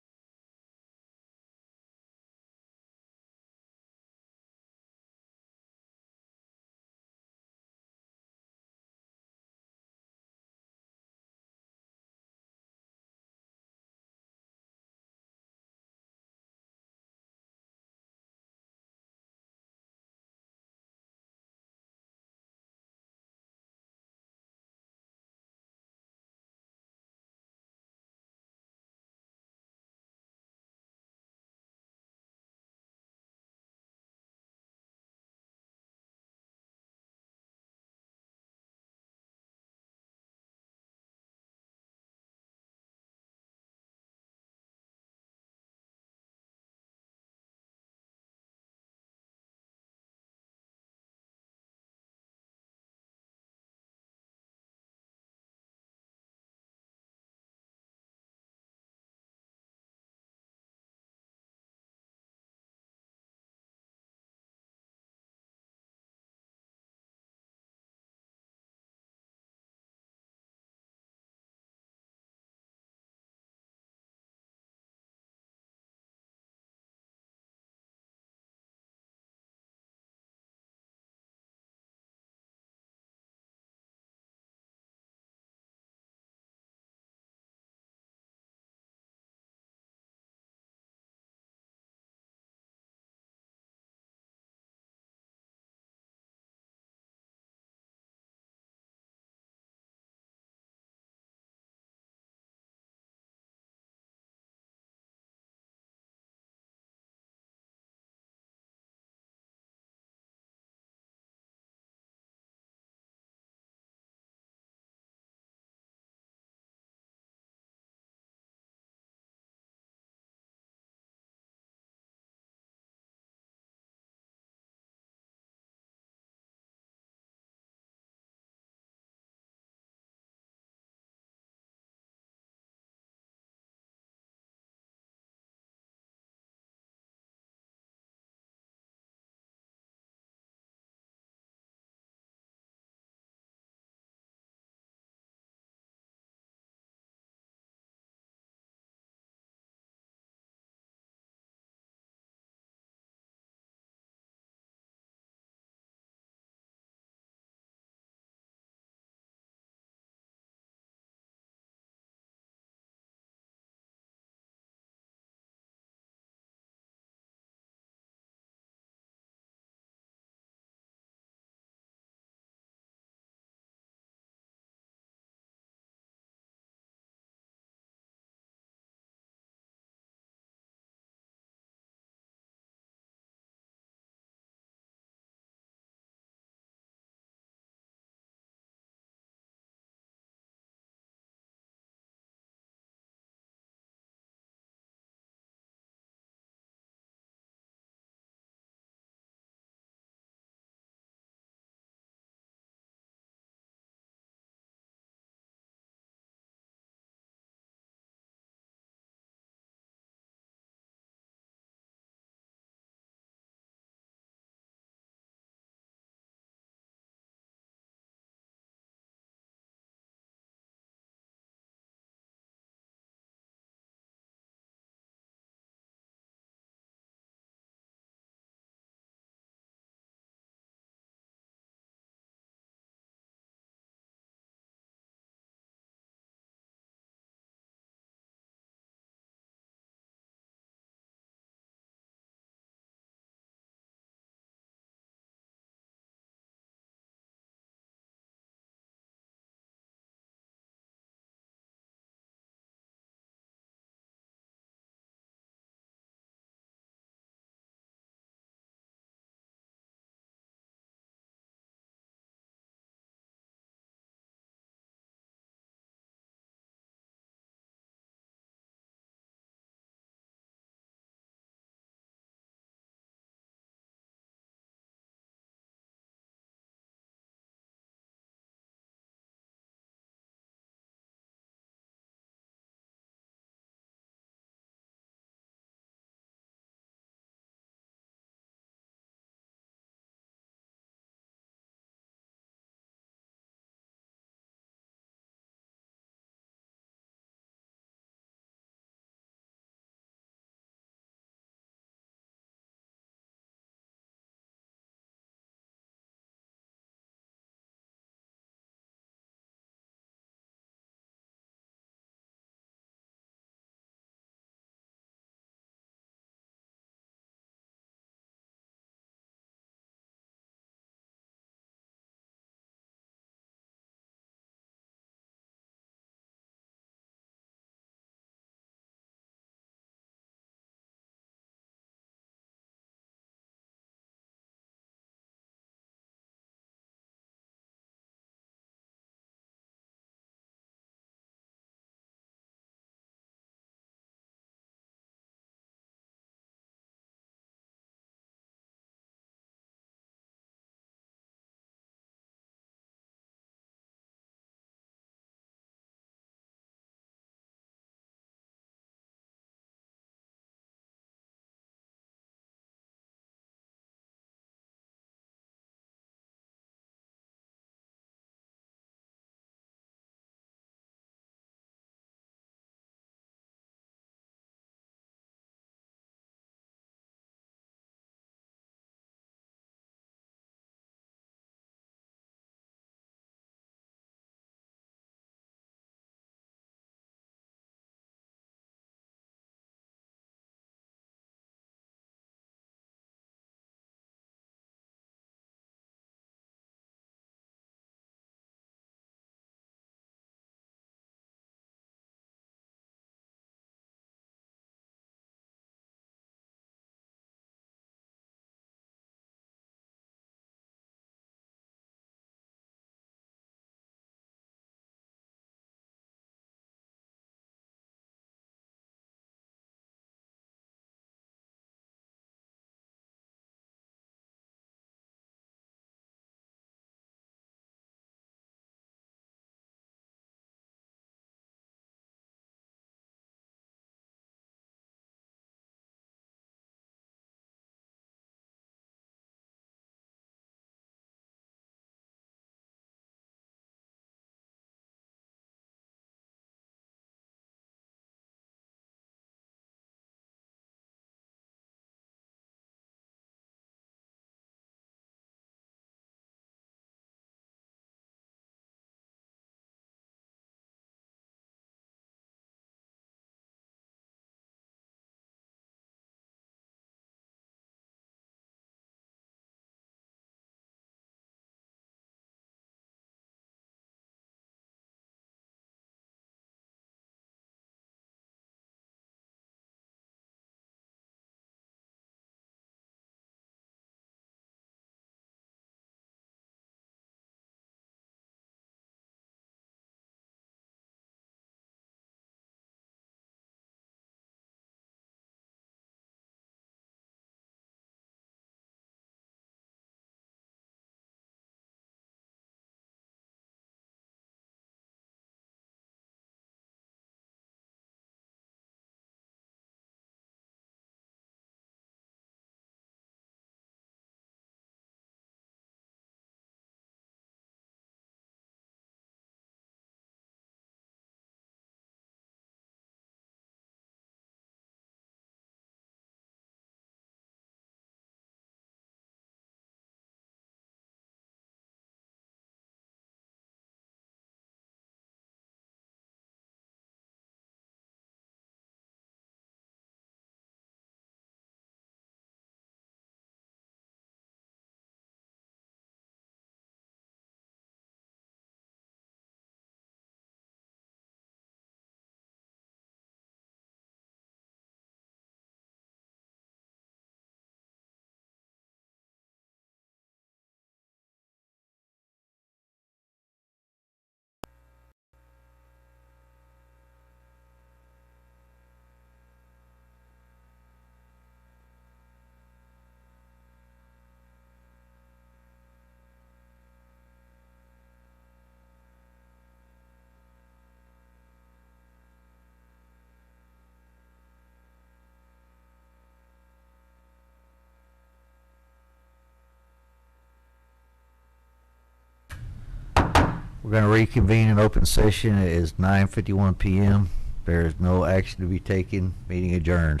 We're going to reconvene in open session. It is 9:51 p.m. There is no action to be taken. Meeting adjourned.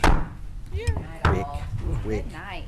Quick. Good night.